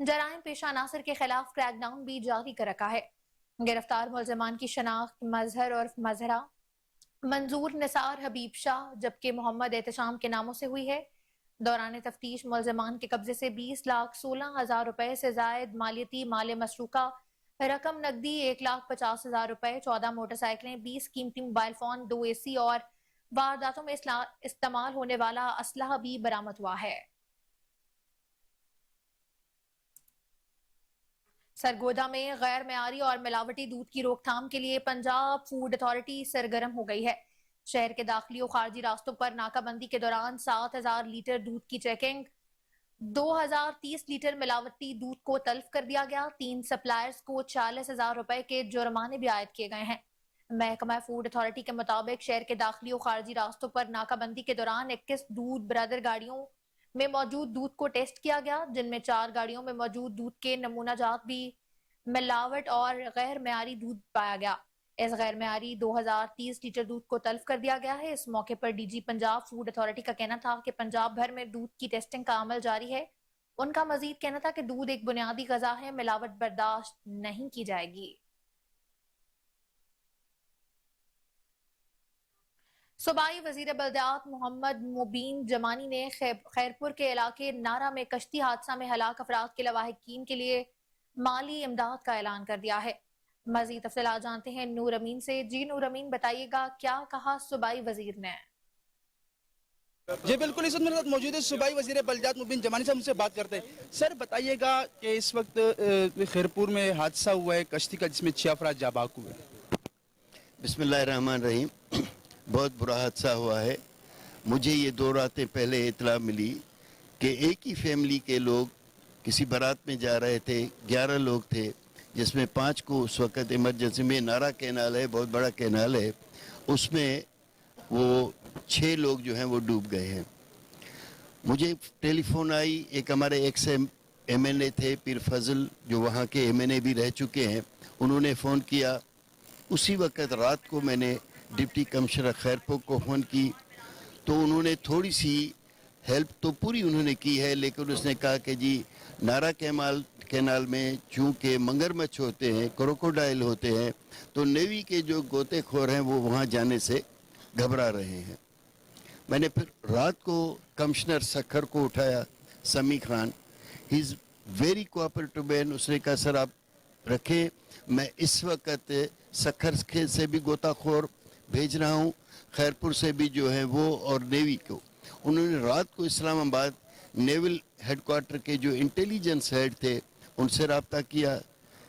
जराइम पेशा अनासर के खिलाफ क्रैकडाउन भी जारी कर रखा है। गिरफ्तार मुलजमान की शनाख्त मजहर और मजहरा, मंजूर निसार, हबीब शाह जबकि मोहम्मद एहतशाम के नामों से हुई है। दौरान तफ्तीश मुलजमान के कब्जे से 20,16,000 रुपए से जायद मालियती माल मसरूका रकम नकदी 1,50,000 रुपए, 14 मोटरसाइकिलें, 20 कीमती मोबाइल फोन, 2 एसी और वारदातों में इस्तेमाल होने वाला असलहा भी बरामद हुआ है। सरगोदा में गैर मेयारी और मिलावटी दूध की रोकथाम के लिए पंजाब फूड अथॉरिटी सरगर्म हो गई है। शहर के दाखिली और खारजी रास्तों पर नाकाबंदी के दौरान 7,000 लीटर दूध की चेकिंग, 2,030 लीटर मिलावटी दूध को तल्फ कर दिया गया। 3 सप्लायर्स को 40,000 रुपए के जुर्माने भी आयद किए गए हैं। महकमा फूड अथॉरिटी के मुताबिक शहर के दाखिली और खारजी रास्तों पर नाकाबंदी के दौरान 21 दूध ब्रदर गाड़ियों में मौजूद दूध को टेस्ट किया गया, जिनमें 4 गाड़ियों में मौजूद दूध के नमूना जात भी मिलावट और गैर मेयारी दूध पाया गया। इस गैर मेयारी 2,030 लीटर दूध को तल्फ कर दिया गया है। इस मौके पर डीजी पंजाब फूड अथॉरिटी का कहना था कि पंजाब भर में दूध की टेस्टिंग का अमल जारी है। उनका मजीद कहना था कि दूध एक बुनियादी गज़ा है, मिलावट बर्दाश्त नहीं की जाएगी। सूबाई वजीर बल्दियात मोहम्मद मुबीन जमानी ने खैरपुर के इलाके नारा में कश्ती हादसा में हलाक अफराद के लवाहिकीन के लिए माली इमदाद का ऐलान कर दिया है। मजीद तफसीलात जानते हैं नूर अमीन से। जी नूर अमीन, बताइएगा क्या कहा सूबाई वजीर ने? जी बिल्कुल, इस वक्त मेरे साथ मौजूद है सूबाई वजीर बल्दियात मुबीन जमानी साहब, हमसे बात करते हैं। सर बताइएगा कि इस वक्त खैरपुर में हादसा हुआ है कश्ती का जिसमें 6 अफराद जाबाक हुए। बिस्मिल्लाहिर्रहमानिर्रहीम, बहुत बुरा हादसा हुआ है। मुझे ये 2 रातें पहले इतला मिली कि एक ही फैमिली के लोग किसी बारात में जा रहे थे। 11 लोग थे, जिसमें 5 को उस वक़्त इमरजेंसी में, नारा कैनाल है, बहुत बड़ा कैनाल है, उसमें वो 6 लोग जो हैं वो डूब गए हैं। मुझे टेलीफोन आई, एक हमारे एक्स MNA थे पीर फजल, जो वहाँ के MNA भी रह चुके हैं, उन्होंने फ़ोन किया। उसी वक़्त रात को मैंने डिप्टी कमिश्नर खैरपुर को फ़ोन की, तो उन्होंने थोड़ी सी हेल्प तो पूरी उन्होंने की है, लेकिन उसने कहा कि जी नारा कैनाल में चूँकि मगरमच्छ होते हैं, क्रोकोडाइल होते हैं, तो नेवी के जो गोतेखोर हैं वो वहाँ जाने से घबरा रहे हैं। मैंने फिर रात को कमिश्नर सखर को उठाया, समी Khan, he is very cooperative man. उसने कहा सर आप रखें, मैं इस वक्त सखर से भी गोताखोर भेज रहा हूँ, खैरपुर से भी जो है वो, और नेवी को। उन्होंने रात को इस्लामाबाद नेवल हेडक्वार्टर के जो इंटेलिजेंस हेड थे उनसे रब्ता किया,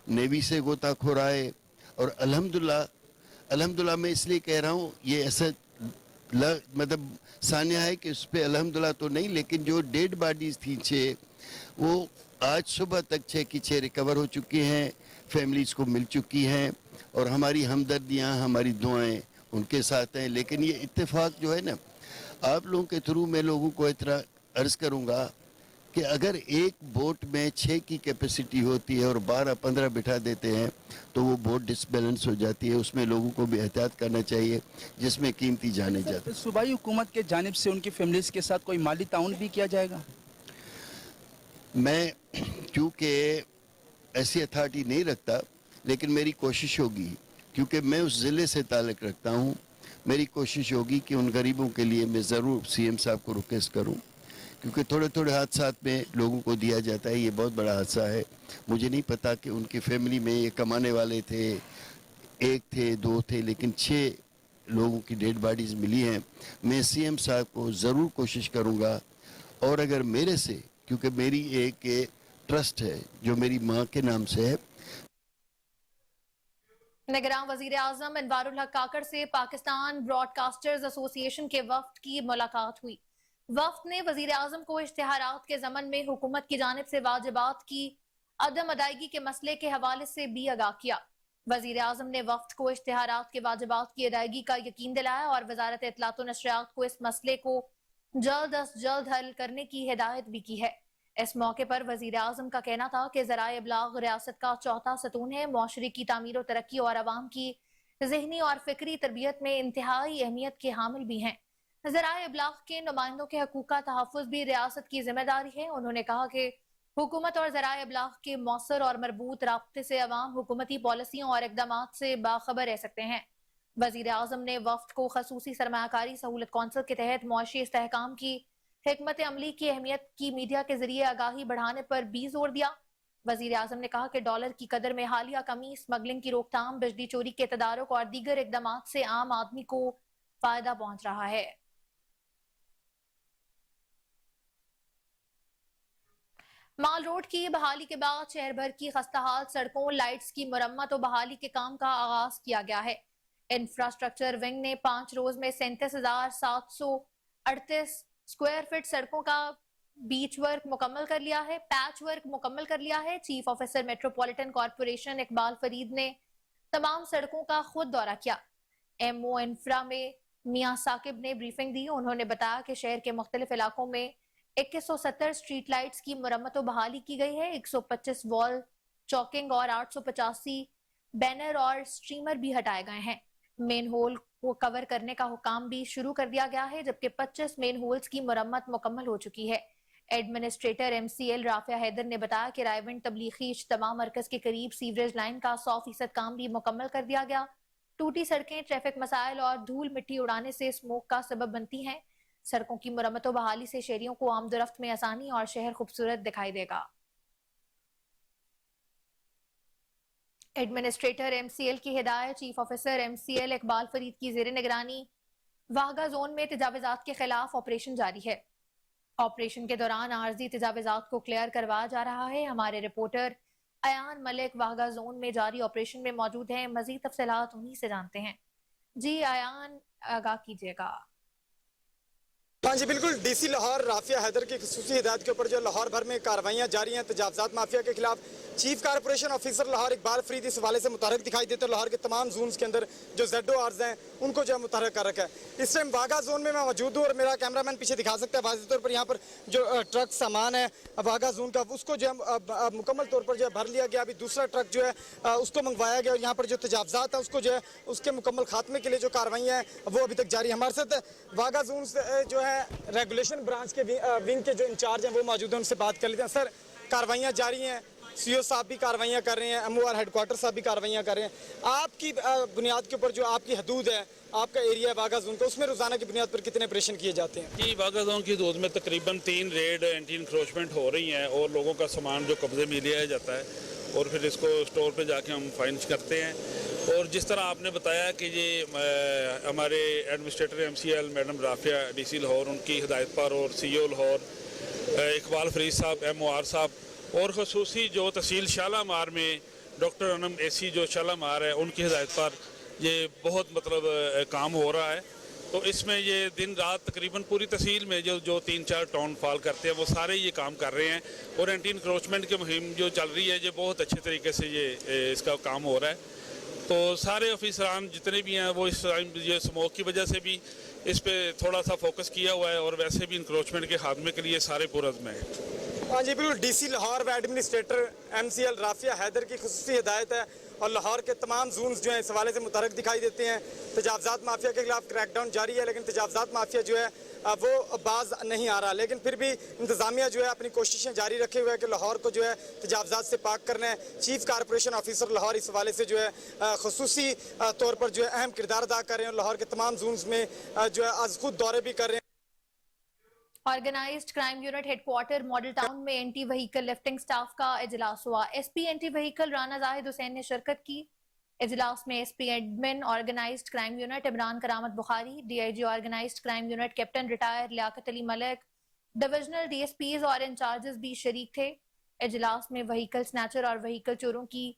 नेवी से गोताखोर आए, और अल्हम्दुलिल्लाह मैं इसलिए कह रहा हूँ, ये ऐसा मतलब सानिया है कि उस पर अल्हम्दुलिल्लाह तो नहीं, लेकिन जो डेड बॉडीज़ थी 6, वो आज सुबह तक 6 की 6 रिकवर हो चुकी हैं, फैमिलीज़ को मिल चुकी हैं, और हमारी हमदर्दियाँ, हमारी दुआएं उनके साथ हैं। लेकिन ये इत्तेफाक जो है ना, आप लोगों के थ्रू मैं लोगों को इतना अर्ज़ करूँगा कि अगर एक बोट में 6 की कैपेसिटी होती है और 12-15 बिठा देते हैं तो वो बोट डिसबैलेंस हो जाती है। उसमें लोगों को भी एहतियात करना चाहिए, जिसमें कीमती जाने जाते हैं। सूबाई हुकूमत के जानिब से उनकी फैमिलीज़ के साथ कोई माली ताउन भी किया जाएगा? मैं क्योंकि ऐसी अथॉरिटी नहीं रखता, लेकिन मेरी कोशिश होगी, क्योंकि मैं उस ज़िले से ताल्लुक़ रखता हूँ, मेरी कोशिश होगी कि उन गरीबों के लिए मैं ज़रूर CM साहब को रिक्वेस्ट करूँ, क्योंकि थोड़े हादसात में लोगों को दिया जाता है। ये बहुत बड़ा हादसा है। मुझे नहीं पता कि उनकी फैमिली में ये कमाने वाले थे, 1 थे, 2 थे, लेकिन 6 लोगों की डेड बॉडीज़ मिली हैं। मैं CM साहब को ज़रूर कोशिश करूँगा, और अगर मेरे से, क्योंकि मेरी एक ट्रस्ट है जो मेरी माँ के नाम से है। निगरान वजीर आजम अनवारुल हक काकड़ से पाकिस्तान ब्रॉडकास्टर्स एसोसिएशन के वफ्द की मुलाकात हुई। वफ्द ने वजीर आजम को इश्तिहारात के ज़मन में हुकूमत की जानिब से वाजिबात की अदम अदायगी के मसले के हवाले से भी आगाह किया। वजीर आजम ने वफ्द को इश्तिहारात के वाजिबात की अदायगी का यकीन दिलाया और वजारत इत्तलात व नशरियात को इस मसले को जल्द अज जल्द हल करने की हिदायत भी की है। इस मौके पर वजीर आजम का कहना था कि ज़राए इब्लाग रियासत का चौथा सतून है, मुआशरे की तामीर और तरक्की और आवाम की ज़हनी और फिक्री तरबियत में इंतहाई अहमियत के हामिल भी हैं। ज़राए इब्लाग के नुमाइंदों के हकूक़ का तहफ़्फ़ुज़ भी रियासत की जिम्मेदारी है। उन्होंने कहा कि हुकूमत और ज़राए इब्लाग के मौसर और मरबूत राब्ते से अवाम हुकूमती पॉलिसियों और इक़दामात से बाखबर रह सकते हैं। वज़ीर आज़म ने वफ़द को ख़ुसूसी सरमायाकारी सहूलत कौंसिल के तहत मुआशी इस्तेहकाम की हिकमत अमली की अहमियत की मीडिया के जरिए आगाही बढ़ाने पर भी जोर दिया। वज़ीर आज़म ने कहा कि डॉलर की कदर में हालिया कमी, स्मगलिंग की रोकथाम, बिजली चोरी के तदारुक और दीगर इक़दामात से आम आदमी को फायदा पहुंच रहा है। माल रोड की बहाली के बाद शहर भर की खस्ताहाल सड़कों, लाइट्स की मुरम्मत और बहाली के काम का आगाज किया गया है। इंफ्रास्ट्रक्चर विंग ने 5 रोज में 37,738 स्क्वायर फीट सड़कों का बीच वर्क मुकम्मल कर लिया है, पैच वर्क मुकम्मल कर लिया है। Chief officer metropolitan corporation Iqbal Farid ने तमाम सड़कों का खुद दौरा किया। एमओ इंफ्रा में मियां साकिब ने ब्रीफिंग दी। उन्होंने बताया कि शहर के मुख्तलिफ इलाकों में 2170 स्ट्रीट लाइट्स की मुरम्मत और बहाली की गई है। 125 वॉल चौकिंग और 885 बैनर और स्ट्रीमर भी हटाए गए हैं। मेन होल को कवर करने का हुक्म भी शुरू कर दिया गया है, जबकि 25 मेन होल्स की मुरम्मत मुकम्मल हो चुकी है। एडमिनिस्ट्रेटर MCL राफिया हैदर ने बताया कि रायविंड तबलीगी इज्तिमा मरकज के करीब सीवरेज लाइन का 100% काम भी मुकम्मल कर दिया गया। टूटी सड़कें ट्रैफिक मसाइल और धूल मिट्टी उड़ाने से स्मोक का सबब बनती हैं। सड़कों की मुरम्मत और बहाली से शहरियों को आमदोरफ्त में आसानी और शहर खूबसूरत दिखाई देगा। एडमिनिस्ट्रेटर MCL की हिदायत chief officer MCL Iqbal Farid की ज़ेरे निगरानी वाहगा जोन में तजावुज़ात के खिलाफ ऑपरेशन जारी है। ऑपरेशन के दौरान आर्जी तजावुज़ात को क्लियर करवाया जा रहा है। हमारे रिपोर्टर अयान मलिक वाहगा जोन में जारी ऑपरेशन में मौजूद हैं। मजीद तफसीलात उन्हीं से जानते हैं। जी अयान, आगाह कीजिएगा। हाँ जी बिल्कुल, DC लाहौर राफिया हैदर की खसूसी हिदायत के ऊपर जो लाहौर भर में कार्रवाइयाँ जारी हैं तजावुज़ात माफिया के खिलाफ। Chief corporation officer Lahore Iqbal Farid इस हवाले से मुतहरक दिखाई देते हैं। लाहौर के तमाम जोन्स के अंदर जो ZORs हैं उनको जो है मुतहरक कर रखा है। इस टाइम वाघा जोन में मैं मौजूद हूँ और मेरा कैमरामैन पीछे दिखा सकता है वाज़ेह तौर पर यहाँ पर जो ट्रक सामान है वाघा जोन का उसको जो है मुकम्मल तौर पर जो है भर लिया गया। अभी दूसरा ट्रक जो है उसको मंगवाया गया और यहाँ पर जो तजावुज़ात है उसको जो है उसके मुकम्मल खात्मे के लिए जो कार्रवाइयाँ हैं वो अभी तक जारी है। हमारे साथ वाघा जोन जो है रेगुलेशन ब्रांच के विंग के जो इंचार्ज हैं वो मौजूद हैं, उनसे बात कर लेते हैं। सर, कार्रवाइयाँ जारी हैं, CO साहब भी कार्रवाइयाँ कर रहे हैं, MOR हेडक्वार्टर साहब भी कार्रवाइयाँ कर रहे हैं। आपकी बुनियाद के ऊपर जो आपकी हदूद है, आपका एरिया है वाघा जोन का, उसमें रोजाना की बुनियाद पर कितने ऑपरेशन किए जाते हैं? जी, वाघा जोन की हदूद में तकरीबन 3 रेड एंटी इंक्रोचमेंट हो रही हैं और लोगों का सामान जो कब्जे में लिया जाता है और फिर इसको स्टोर पे जाके हम फाइंड करते हैं। और जिस तरह आपने बताया कि ये हमारे administrator MCL madam Rafia DC Lahore उनकी हिदायत पर और CO लाहौर इकबाल फरीद साहब MOR साहब और खसूसी जो तहसील शालामार में डॉक्टर अनम AC जो शालामार है उनकी हिदायत पर ये बहुत मतलब काम हो रहा है। तो इसमें ये दिन रात तकरीबन पूरी तहसील में जो 3-4 टाउन फॉल करते हैं वो सारे ये काम कर रहे हैं और एंटी इंक्रोचमेंट की मुहिम जो चल रही है ये बहुत अच्छे तरीके से ये इसका काम हो रहा है। तो सारे ऑफिसरान जितने भी हैं वो इस टाइम ये स्मोक की वजह से भी इस पे थोड़ा सा फोकस किया हुआ है और वैसे भी इंक्रोचमेंट के खात्मे के लिए सारे पुरज़्म हैं। हाँ जी बिल्कुल, DC लाहौर व एडमिनिस्ट्रेटर MCL राफिया हैदर की खसूसी हिदायत है और लाहौर के तमाम जोन्स जो हैं इस हवाले से मुतहरक दिखाई देते हैं। तजावुज़ात माफिया के खिलाफ क्रैकडाउन जारी है, लेकिन तजावुज़ात माफिया जो है वो बाज नहीं आ रहा। लेकिन फिर भी इंतज़ामिया जो है अपनी कोशिशें जारी रखे हुए है कि लाहौर को जो है तजावुज़ात से पाक करना है। चीफ कारपोरेशन ऑफिसर लाहौर इस हवाले से जो है खसूसी तौर पर जो है अहम किरदार अदा कर रहे हैं और लाहौर के तमाम जोन्स में जो है आज खुद दौरे भी कर रहे हैं। Organised crime unit headquarter model town में एंटी व्हीकल लिफ्टिंग स्टाफ का इजलास हुआ। SP anti vehicle Rana Zahid Hussain ने शिरकत की। इजलास में SP admin organised crime unit Imran Karamat Bukhari, DIG organised crime unit captain retire Liaquat Ali Malik, divisional DSPs और इंचार्जेस भी शरीक थे। इजलास में व्हीकल स्नैचर और व्हीकल चोरों की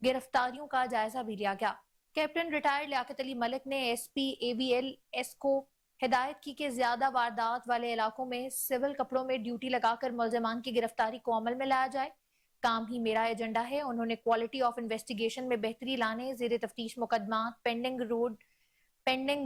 गिरफ्तारियों का जायजा भी लिया गया। कैप्टन रिटायर लियाकत अली मलिक ने SP AVLS को हिदायत की कि ज्यादा वारदात वाले इलाकों में सिविल कपड़ों में ड्यूटी लगाकर मुलजमान की गिरफ्तारी को अमल में लाया जाए। काम ही मेरा एजेंडा है। उन्होंने क्वालिटी ऑफ इन्वेस्टिगेशन में बेहतरी लाने, ज़ेरे तफ्तीश मुकदमात, पेंडिंग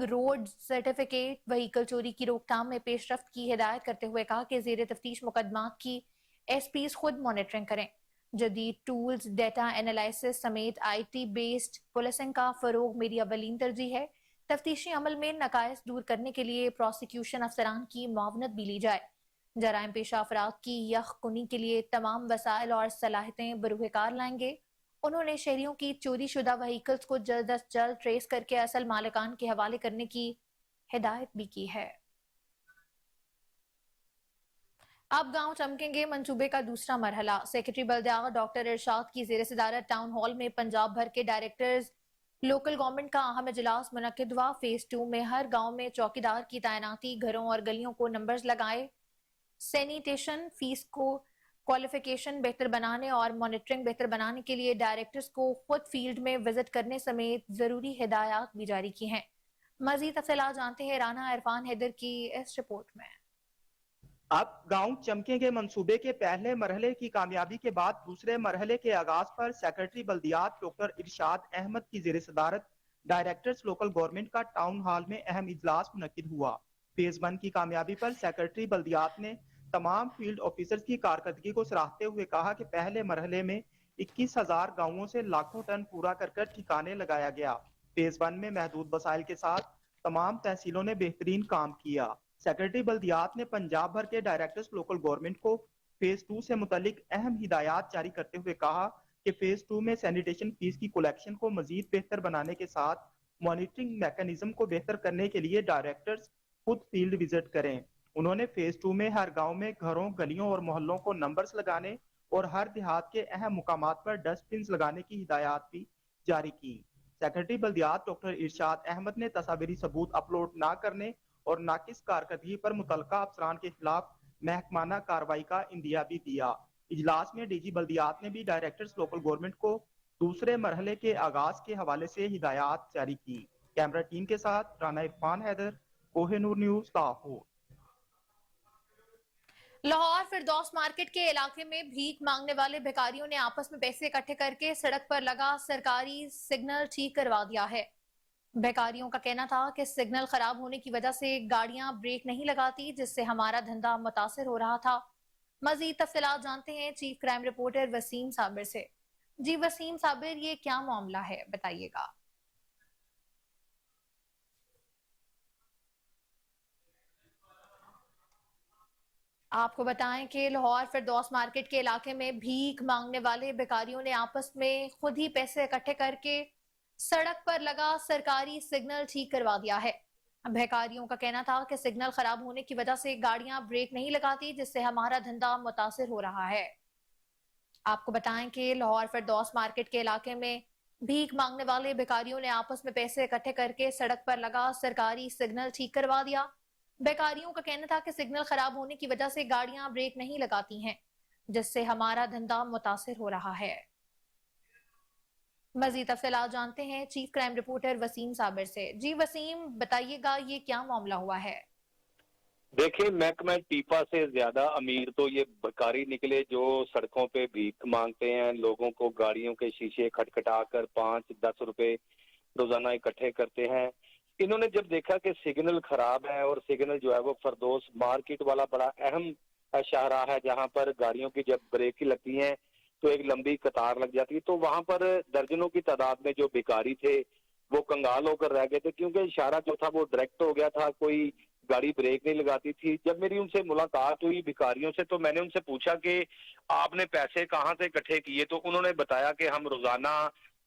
रोड सर्टिफिकेट, व्हीकल चोरी की रोकथाम में पेशरफ्त की हिदायत करते हुए कहा कि ज़ेरे तफ्तीश मुकदमात की एसपीज खुद मॉनिटरिंग करें। जदीद टूल्स, डेटा एनालिसिस समेत IT बेस्ड पुलिसिंग का फरोग मेरी अवलीन तरजीह है। तफ्तीशी अमल में नकायस दूर करने के लिए प्रोसिक्यूशन अफसरान की मुआवनत भी ली जाए। जराइम पेशा अफराद की यककुनी के लिए तमाम वसाइल और सलाहियतें बरूहकार लाएंगे। उन्होंने शहरियों की चोरी शुदा व्हीकल्स को जल्द अज जल्द ट्रेस करके असल मालिकान के हवाले करने की हिदायत भी की है। अब गांव चमकेंगे मंसूबे का दूसरा मरहला। सेक्रेटरी बल्दियात डॉक्टर इरशाद की ज़ेर सदारत टाउन हॉल में पंजाब भर के डायरेक्टर्स लोकल गवर्नमेंट का अहम इजलास मुनक्किद हुआ। फेज 2 में हर गांव में चौकीदार की तैनाती, घरों और गलियों को नंबर्स लगाए, सैनिटेशन, फीस को क्वालिफिकेशन बेहतर बनाने और मॉनिटरिंग बेहतर बनाने के लिए डायरेक्टर्स को खुद फील्ड में विजिट करने समेत जरूरी हिदायत भी जारी की हैं। मजीद तफसीलात जानते हैं राना इरफान हैदर की इस रिपोर्ट में। अब गांव चमकेंगे मंसूबे के पहले मरहले की कामयाबी के बाद दूसरे मरहले के आगाज पर सेक्रेटरी बल्दियात डॉक्टर इरशाद अहमद की ज़ेर सदारत डायरेक्टर्स लोकल गवर्नमेंट का टाउन हॉल में अहम इजलास मुनक्किद हुआ। फेज 1 की कामयाबी पर सेक्रेटरी बल्दियात ने तमाम फील्ड ऑफिसर्स की कारकर्दगी को सराहते हुए कहा कि पहले मरहले में 21,000 गांवों से लाखों टन पूरा कर ठिकाने लगाया गया। फेज 1 में महदूद वसाइल के साथ तमाम तहसीलों ने बेहतरीन काम किया। सेक्रेटरी बल्दियात ने पंजाब भर के डायरेक्टर्स लोकल गवर्नमेंट को फेज 2 से मुतालिक अहम हिदायत जारी करते हुए कहा कि फेज 2 में सैनिटेशन फीस की कलेक्शन को मजीद बेहतर बनाने के साथ मॉनिटरिंग मैकेनिज्म को बेहतर करने के लिए डायरेक्टर्स खुद फील्ड विजिट करें। उन्होंने फेज 2 में हर गांव में घरों, गलियों और मोहल्लों को नंबर्स लगाने और हर देहात के अहम मुकामात पर डस्टबिन लगाने की हिदायत भी जारी की। सेक्रेटरी बल्दियात डॉक्टर इरशाद अहमद ने तस्वीरी सबूत अपलोड न करने और नाकिस कारकर्दगी पर मुतलका अफसरान के खिलाफ महकमाना कार्रवाई का इंदिया भी दिया। इजलास में डीजी बल्दियात ने भी डायरेक्टर्स लोकल गवर्नमेंट को दूसरे मरहले के आगाज के हवाले से हिदायत जारी की। कैमरा टीम के साथ राना इरफान हैदर, कोहिनूर न्यूज, लाहौर। लाहौर फिरदौस मार्केट के इलाके में भीख मांगने वाले भिखारियों ने आपस में पैसे इकट्ठे करके सड़क पर लगा सरकारी सिग्नल ठीक करवा दिया है। भिखारियों का कहना था कि सिग्नल खराब होने की वजह से गाड़ियां ब्रेक नहीं लगाती, जिससे हमारा धंधा मुतासिर हो रहा था। मजीद तफसीलात जानते हैं chief crime reporter Waseem Sabir से। जी वसीम साबिर, ये क्या मामला है, बताइएगा। आपको बताएं कि लाहौर फिरदौस मार्केट के इलाके में भीख मांगने वाले भिखारियों ने आपस में खुद ही पैसे इकट्ठे करके सड़क पर लगा सरकारी सिग्नल ठीक करवा दिया है। भिखारियों का कहना था कि सिग्नल खराब होने की वजह से गाड़ियां ब्रेक नहीं लगाती, जिससे हमारा धंधा मुतासिर हो रहा है। आपको बताएं कि लाहौर फिरदौस मार्केट के इलाके में भीख मांगने वाले भिखारियों ने आपस में पैसे इकट्ठे करके सड़क पर लगा सरकारी सिग्नल ठीक करवा दिया। भिखारियों का कहना था कि सिग्नल खराब होने की वजह से गाड़ियां ब्रेक नहीं लगाती हैं, जिससे हमारा धंधा मुतासिर हो रहा है। मजीद तफसीलात जानते हैं chief crime reporter Waseem Sabir से। जी वसीम, बताइएगा ये क्या मामला हुआ है। देखिए, महकमा टीपा से ज्यादा अमीर तो ये भिखारी निकले जो सड़कों पे भीख मांगते हैं, लोगों को गाड़ियों के शीशे खटखटा कर 5-10 रुपए रोजाना इकट्ठे करते हैं। इन्होंने जब देखा कि सिग्नल खराब है और सिग्नल जो है वो फिरदौस मार्केट वाला बड़ा अहम शाहराह है जहां पर गाड़ियों की जब ब्रेक लगती हैं तो एक लंबी कतार लग जाती है, तो वहां पर दर्जनों की तादाद में जो भिखारी थे वो कंगाल होकर रह गए थे, क्योंकि इशारा जो था वो डायरेक्ट हो गया था, कोई गाड़ी ब्रेक नहीं लगाती थी। जब मेरी उनसे मुलाकात हुई भिखारियों से, तो मैंने उनसे पूछा कि आपने पैसे कहाँ से इकट्ठे किए, तो उन्होंने बताया कि हम रोजाना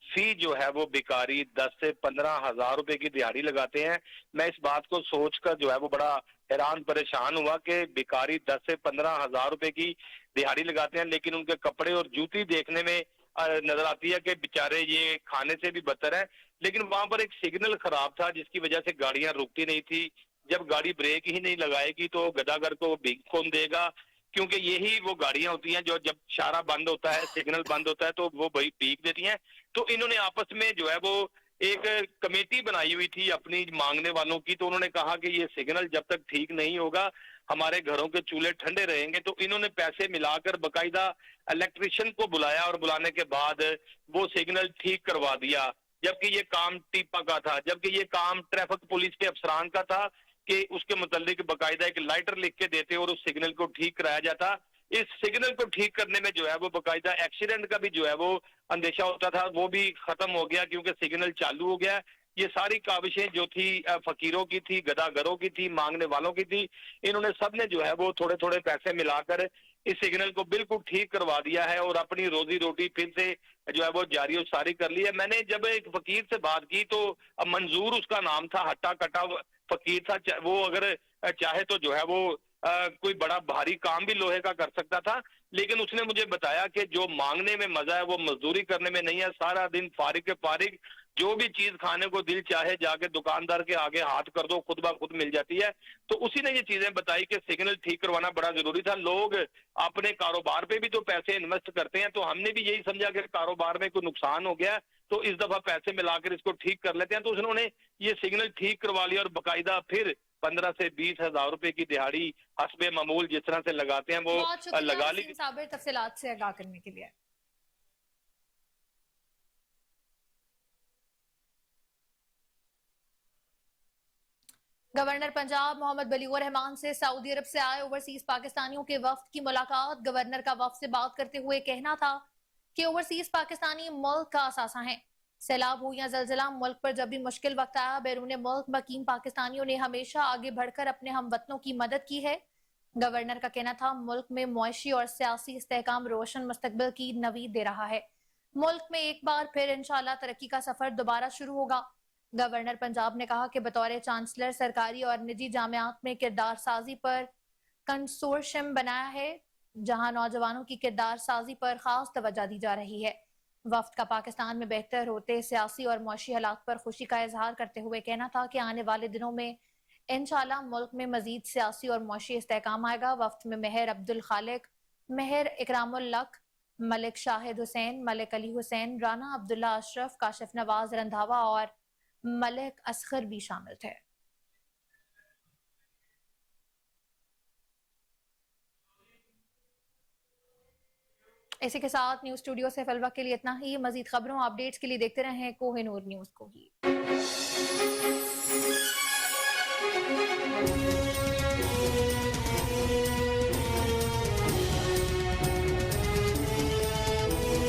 फी जो है वो भिखारी 10 से 15 हजार रुपए की दिहाड़ी लगाते हैं। मैं इस बात को सोचकर जो है वो बड़ा हैरान परेशान हुआ कि भिखारी 10 से 15 हजार रुपए की दिहाड़ी लगाते हैं, लेकिन उनके कपड़े और जूती देखने में नजर आती है कि बेचारे ये खाने से भी बदतर है। लेकिन वहां पर एक सिग्नल खराब था जिसकी वजह से गाड़ियां रुकती नहीं थी। जब गाड़ी ब्रेक ही नहीं लगाएगी तो गदागर को भीख कौन देगा, क्योंकि यही वो गाड़ियां होती हैं जो जब इशारा बंद होता है, सिग्नल बंद होता है तो वो भीख देती हैं। तो इन्होंने आपस में जो है वो एक कमेटी बनाई हुई थी अपनी मांगने वालों की, तो उन्होंने कहा कि ये सिग्नल जब तक ठीक नहीं होगा हमारे घरों के चूल्हे ठंडे रहेंगे। तो इन्होंने पैसे मिलाकर बकायदा इलेक्ट्रिशियन को बुलाया और बुलाने के बाद वो सिग्नल ठीक करवा दिया, जबकि ये काम टीपा का था, जबकि ये काम ट्रैफिक पुलिस के अफसरान का था कि उसके मुतालिक बकायदा एक लाइटर लिख के देते और उस सिग्नल को ठीक कराया जाता। इस सिग्नल को ठीक करने में जो है वो बाकायदा एक्सीडेंट का भी जो है वो अंदेशा होता था, वो भी खत्म हो गया क्योंकि सिग्नल चालू हो गया। ये सारी काविशें जो थी फकीरों की थी, गदागरों की थी, मांगने वालों की थी, इन्होंने सब ने जो है वो थोड़े थोड़े पैसे मिलाकर इस सिग्नल को बिल्कुल ठीक करवा दिया है और अपनी रोजी रोटी फिर से जो है वो जारी और सारी कर ली है। मैंने जब एक फकीर से बात की तो मंजूर उसका नाम था, हट्टा कट्टा फकीर था, वो अगर चाहे तो जो है वो कोई बड़ा भारी काम भी लोहे का कर सकता था, लेकिन उसने मुझे बताया कि जो मांगने में मजा है वो मजदूरी करने में नहीं है। सारा दिन फारिग के फारिग जो भी चीज खाने को दिल चाहे जाके दुकानदार के आगे हाथ कर दो, खुद ब खुद मिल जाती है। तो उसी ने ये चीजें बताई कि सिग्नल ठीक करवाना बड़ा जरूरी था। लोग अपने कारोबार पे भी तो पैसे इन्वेस्ट करते हैं, तो हमने भी यही समझा कि कारोबार में कोई नुकसान हो गया तो इस दफा पैसे मिलाकर इसको ठीक कर लेते हैं। तो उन्होंने ये सिग्नल ठीक करवा लिया और बाकायदा फिर 15 से 20 हजार रुपए की दिहाड़ी हस्बे मामूल जिस तरह से लगाते हैं वो लगा ली। साबिर तफसीलात से आगाह करने के लिए। गवर्नर पंजाब मोहम्मद बलीगुर रहमान से सऊदी अरब से आए ओवरसीज पाकिस्तानियों के वफ्द की मुलाकात। गवर्नर का वफ्द से बात करते हुए कहना था कि ओवरसीज पाकिस्तानी मुल्क का असासा है। सैलाब हो या जलजिला, मुल्क पर जब भी मुश्किल वक्त आया बैरून मुल्क मकीन पाकिस्तानियों ने हमेशा आगे बढ़कर अपने हमवतनों की मदद की है। गवर्नर का कहना था मुल्क में मुआशी और सियासी इस्तेहकाम रोशन मुस्तकबिल की नवीद दे रहा है। मुल्क में एक बार फिर इंशाअल्लाह तरक्की का सफर दोबारा शुरू होगा। गवर्नर पंजाब ने कहा कि बतौर चांसलर सरकारी और निजी जामियात में किरदार साजी पर कंसोर्शियम बनाया है, जहां नौजवानों की किरदार साजी पर खास तवज्जो दी जा रही है। वफ्द का पाकिस्तान में बेहतर होते सियासी और मुआशी हालात पर खुशी का इजहार करते हुए कहना था कि आने वाले दिनों में इंशाअल्लाह मुल्क में मजीद सियासी और मुआशी इस्तेहकाम आएगा। वफ्द में मेहर अब्दुल खालिक, मेहर इकरामुल लक, मलिक शाहिद हुसैन, मलिक अली हुसैन, राना अब्दुल्ला अशरफ, काशिफ नवाज रंधावा और मलिक असगर भी शामिल थे। इसी के साथ न्यूज स्टूडियो से फिलहाल के लिए इतना ही। मजीद खबरों अपडेट्स के लिए देखते रहें कोहिनूर न्यूज को ही।